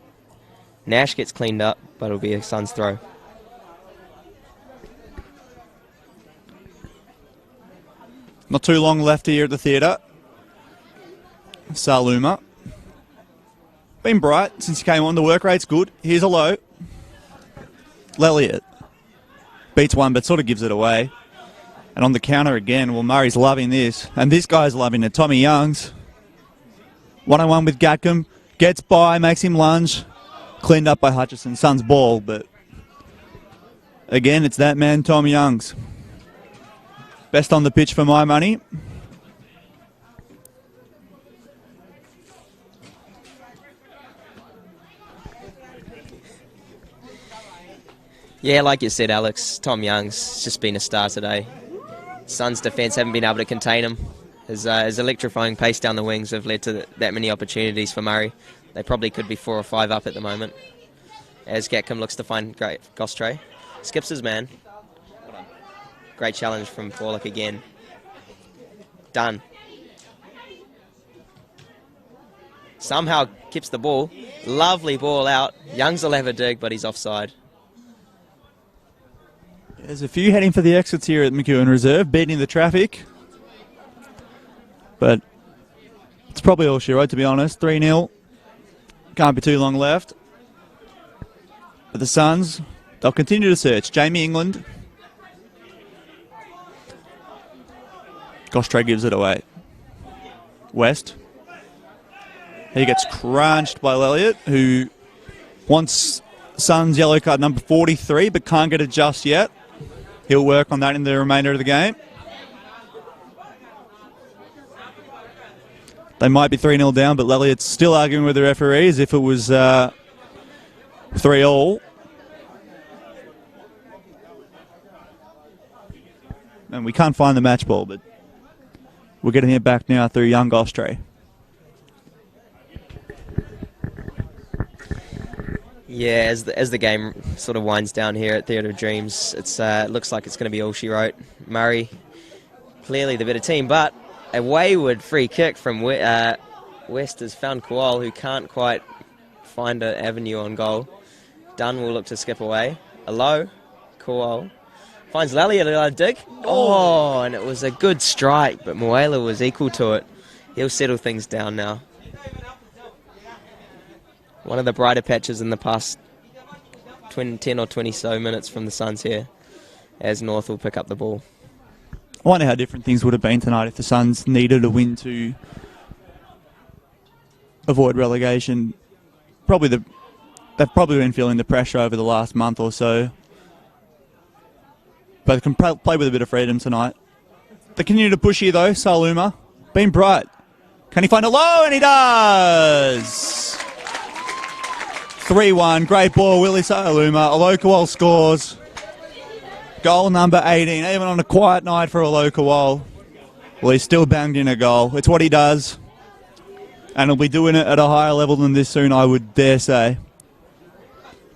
Nash gets cleaned up, but it'll be a Suns throw. Not too long left here at the theatre. Saluma. Been bright since he came on. The work rate's good. Here's a low. Lelliot beats one, but sort of gives it away. And on the counter again, well, Murray's loving this. And this guy's loving it. Tommy Youngs. 1-on-1 with Gatcombe. Gets by, makes him lunge. Cleaned up by Hutchison. Suns ball, but again, it's that man, Tom Youngs. Best on the pitch for my money. Yeah, like you said, Alex, Tom Young's just been a star today. Suns' defence haven't been able to contain him. His electrifying pace down the wings have led to that many opportunities for Murray. They probably could be 4 or 5 up at the moment. As Gatcombe looks to find great Gostre. Skips his man. Great challenge from Porlock again. Done. Somehow keeps the ball. Lovely ball out. Youngs will have a dig, but he's offside. There's a few heading for the exits here at McEwen Reserve, beating the traffic. But it's probably all she wrote, to be honest. 3-0. Can't be too long left. But the Suns, they'll continue to search. Jamie England. Gostre gives it away. West. He gets crunched by Elliott, who wants Suns yellow card number 43, but can't get it just yet. He'll work on that in the remainder of the game. They might be 3-0 down, but Elliott's still arguing with the referee as if it was 3-all. And we can't find the match ball, but we're getting it back now through young Gostre. Yeah, as the game sort of winds down here at Theatre of Dreams, it looks like it's going to be all she wrote. Murray, clearly the better team, but a wayward free kick from West has found Kowal, who can't quite find an avenue on goal. Dunn will look to skip away. A low, Kowal finds Lally at a dig. Oh, and it was a good strike, but Moela was equal to it. He'll settle things down now. One of the brighter patches in the past 10 or 20 so minutes from the Suns here, as North will pick up the ball. I wonder how different things would have been tonight if the Suns needed a win to avoid relegation. They've probably been feeling the pressure over the last month or so. But they can play with a bit of freedom tonight. They continue to push here though, Saluma. Been bright. Can he find a low? And he does! 3-1, great ball, Willie Saluma. Alokawal scores. Goal number 18, even on a quiet night for Alokawal. Well, he's still banged in a goal. It's what he does. And he'll be doing it at a higher level than this soon, I would dare say.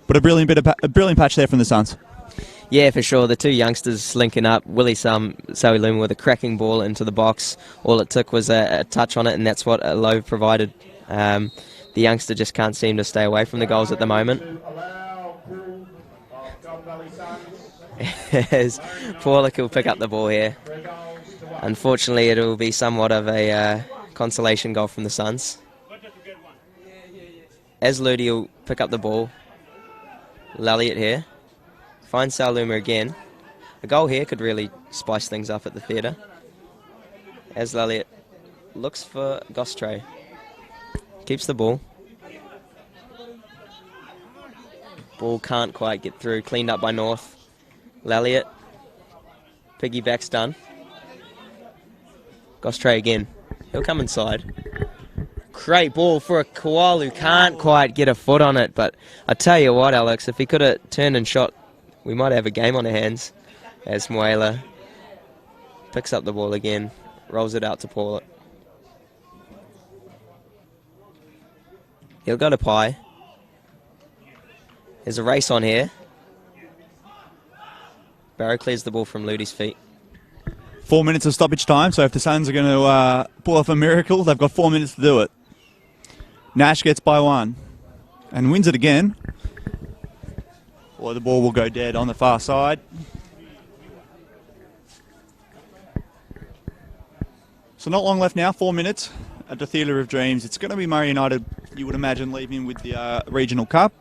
But a brilliant patch there from the Suns. Yeah, for sure. The two youngsters linking up. Willie Saluma with a cracking ball into the box. All it took was a touch on it, and that's what Lowe provided. The youngster just can't seem to stay away from the goals at the moment. As Paulick will pick up the ball here. Unfortunately, it will be somewhat of a consolation goal from the Suns. As Ludi will pick up the ball. Laliat here. Finds Saluma again. A goal here could really spice things up at the theatre. As Laliat looks for Gostre. Keeps the ball. Ball can't quite get through. Cleaned up by North. Laliat. Piggyback's done. Gostre again. He'll come inside. Great ball for a Koalu. Can't quite get a foot on it, but I tell you what, Alex, if he could have turned and shot, we might have a game on our hands. As Moela picks up the ball again, rolls it out to Paul. He'll go to Pai. There's a race on here. Barrow clears the ball from Ludi's feet. 4 minutes of stoppage time, so if the Suns are going to pull off a miracle, they've got 4 minutes to do it. Nash gets by one and wins it again. Or the ball will go dead on the far side. So not long left now, 4 minutes at the Theatre of Dreams. It's going to be Murray United, you would imagine, leaving with the Regional Cup.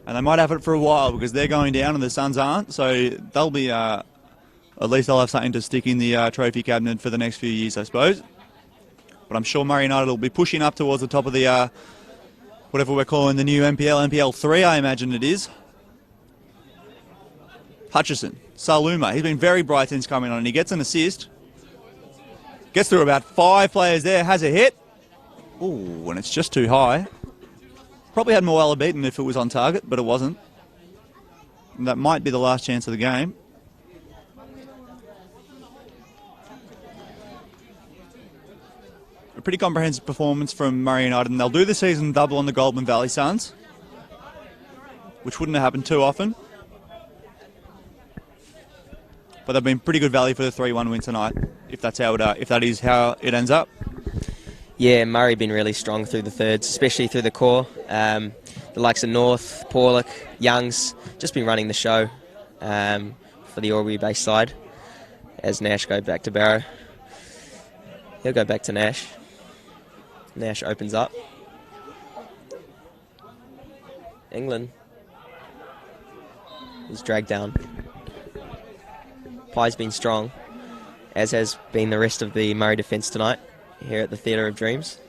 And they might have it for a while because they're going down and the Suns aren't. So they'll be, at least they'll have something to stick in the trophy cabinet for the next few years, I suppose. But I'm sure Murray United will be pushing up towards the top of the, whatever we're calling the new NPL, NPL 3, I imagine it is. Hutchison, Saluma, he's been very bright since coming on, and he gets an assist. Gets through about 5 players there, has a hit. Ooh, and it's just too high. Probably had Moella beaten if it was on target, but it wasn't. And that might be the last chance of the game. A pretty comprehensive performance from Murray United, and they'll do the season double on the Goulburn Valley Suns, which wouldn't have happened too often. But they've been pretty good value for the 3-1 win tonight, if that's how if that is how it ends up. Yeah, Murray been really strong through the thirds, especially through the core. The likes of North, Paulick, Youngs, just been running the show for the Albury-based side. As Nash go back to Barrow. He'll go back to Nash. Nash opens up. England is dragged down. Pai's been strong, as has been the rest of the Murray defence tonight here at the Theatre of Dreams.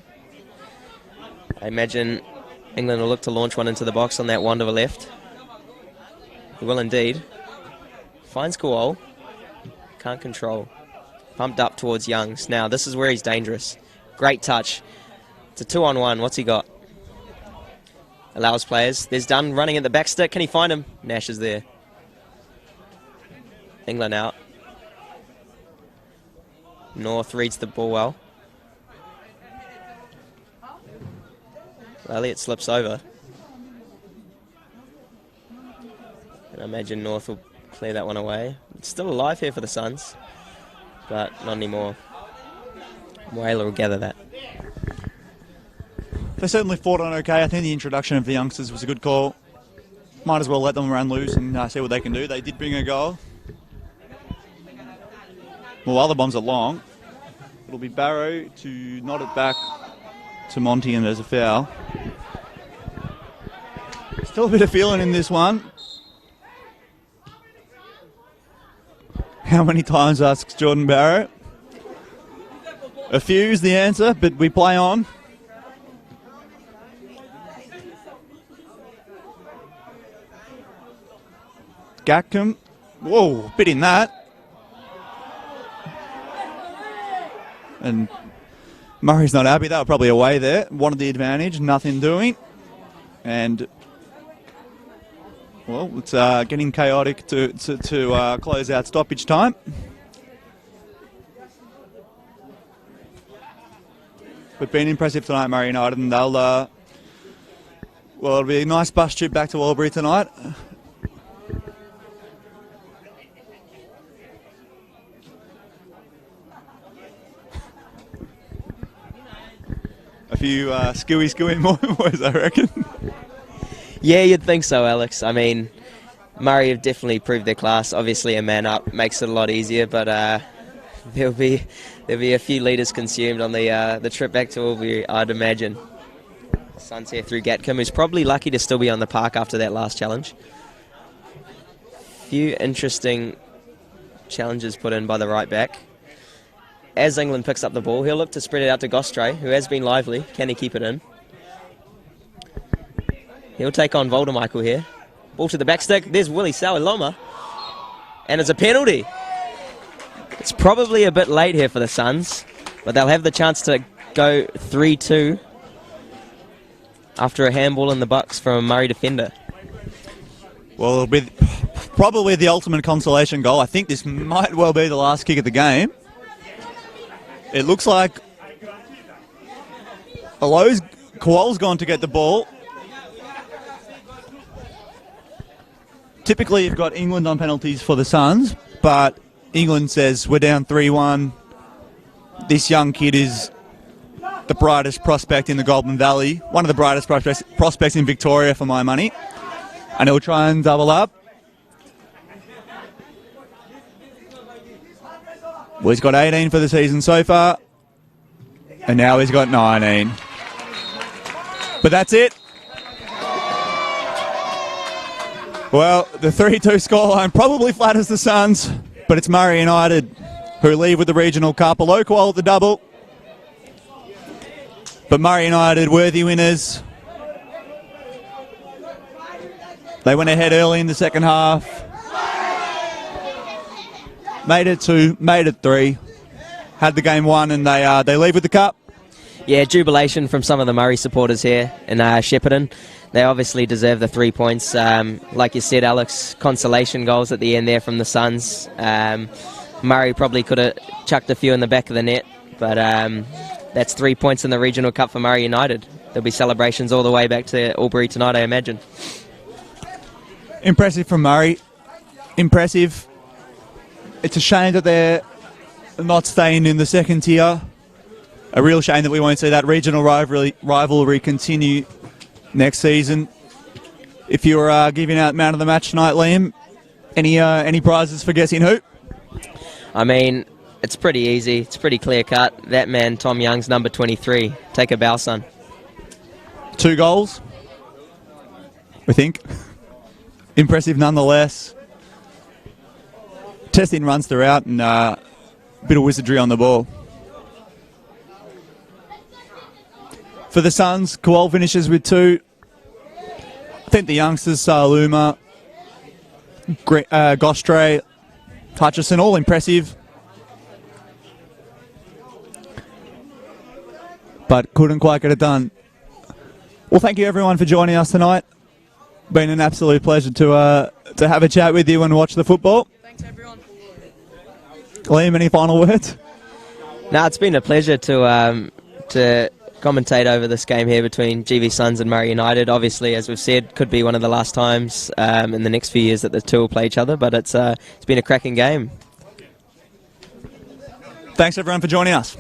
I imagine England will look to launch one into the box on that Wanderer left. He will indeed. Finds Kuol. Can't control. Pumped up towards Youngs. Now, this is where he's dangerous. Great touch. It's a 2-on-1. What's he got? Allows players. There's Dunn running at the back stick. Can he find him? Nash is there. England out. North reads the ball well. Elliott slips over. And I imagine North will clear that one away. It's still alive here for the Suns, but not anymore. Moela will gather that. They certainly fought on okay. I think the introduction of the youngsters was a good call. Might as well let them run loose and see what they can do. They did bring a goal. Well, other bombs are long. It'll be Barrow to nod it back to Monty, and there's a foul. Still a bit of feeling in this one. How many times, asks Jordan Barrow? A few is the answer, but we play on. Gatcombe. Whoa, bit in that. And Murray's not happy. They were probably away there. Wanted the advantage. Nothing doing. And, well, it's getting chaotic to close out stoppage time. But been impressive tonight, Murray United, and they'll, well, it'll be a nice bus trip back to Albury tonight. A few skooey boys, I reckon. Yeah, you'd think so, Alex. I mean, Murray have definitely proved their class. Obviously, a man up makes it a lot easier, but there'll be a few litres consumed on the trip back to Albury, I'd imagine. Suns here through Gatcombe, who's probably lucky to still be on the park after that last challenge. Few interesting challenges put in by the right back. As England picks up the ball, he'll look to spread it out to Gostre, who has been lively. Can he keep it in? He'll take on Voldemichael here. Ball to the back stick. There's Willie Sawiloma. And it's a penalty. It's probably a bit late here for the Suns, but they'll have the chance to go 3-2 after a handball in the bucks from a Murray defender. Well, it'll be probably the ultimate consolation goal. I think this might well be the last kick of the game. It looks like Kowal's gone to get the ball. Typically, you've got England on penalties for the Suns, but England says we're down 3-1. This young kid is the brightest prospect in the Goulburn Valley, one of the brightest prospects in Victoria for my money, and he'll try and double up. Well, he's got 18 for the season so far, and now he's got 19. But that's it. Well, the 3-2 scoreline probably flatters the Suns, but it's Murray United who leave with the regional cup. A local at the double. But Murray United, worthy winners. They went ahead early in the second half. Made it 2, made it 3. Had the game won, and they leave with the cup. Yeah, jubilation from some of the Murray supporters here in Shepparton. They obviously deserve the 3 points. Like you said, Alex, consolation goals at the end there from the Suns. Murray probably could have chucked a few in the back of the net, but that's 3 points in the regional cup for Murray United. There'll be celebrations all the way back to Albury tonight, I imagine. Impressive from Murray. Impressive. It's a shame that they're not staying in the second tier. A real shame that we won't see that regional rivalry continue next season. If you were giving out man of the match tonight, Liam, any prizes for guessing who? I mean, it's pretty easy. It's pretty clear cut. That man, Tom Young's number 23. Take a bow, son. 2 goals, we think. Impressive nonetheless. Testing runs throughout and a bit of wizardry on the ball. For the Suns, Kowal finishes with 2. I think the youngsters, Saluma, Gostre, Hutchison, all impressive. But couldn't quite get it done. Well, thank you everyone for joining us tonight. Been an absolute pleasure to have a chat with you and watch the football. Thanks, everyone. Liam, any final words? No, it's been a pleasure to commentate over this game here between GV Suns and Murray United. Obviously, as we've said, could be one of the last times in the next few years that the two will play each other, but it's been a cracking game. Thanks everyone for joining us.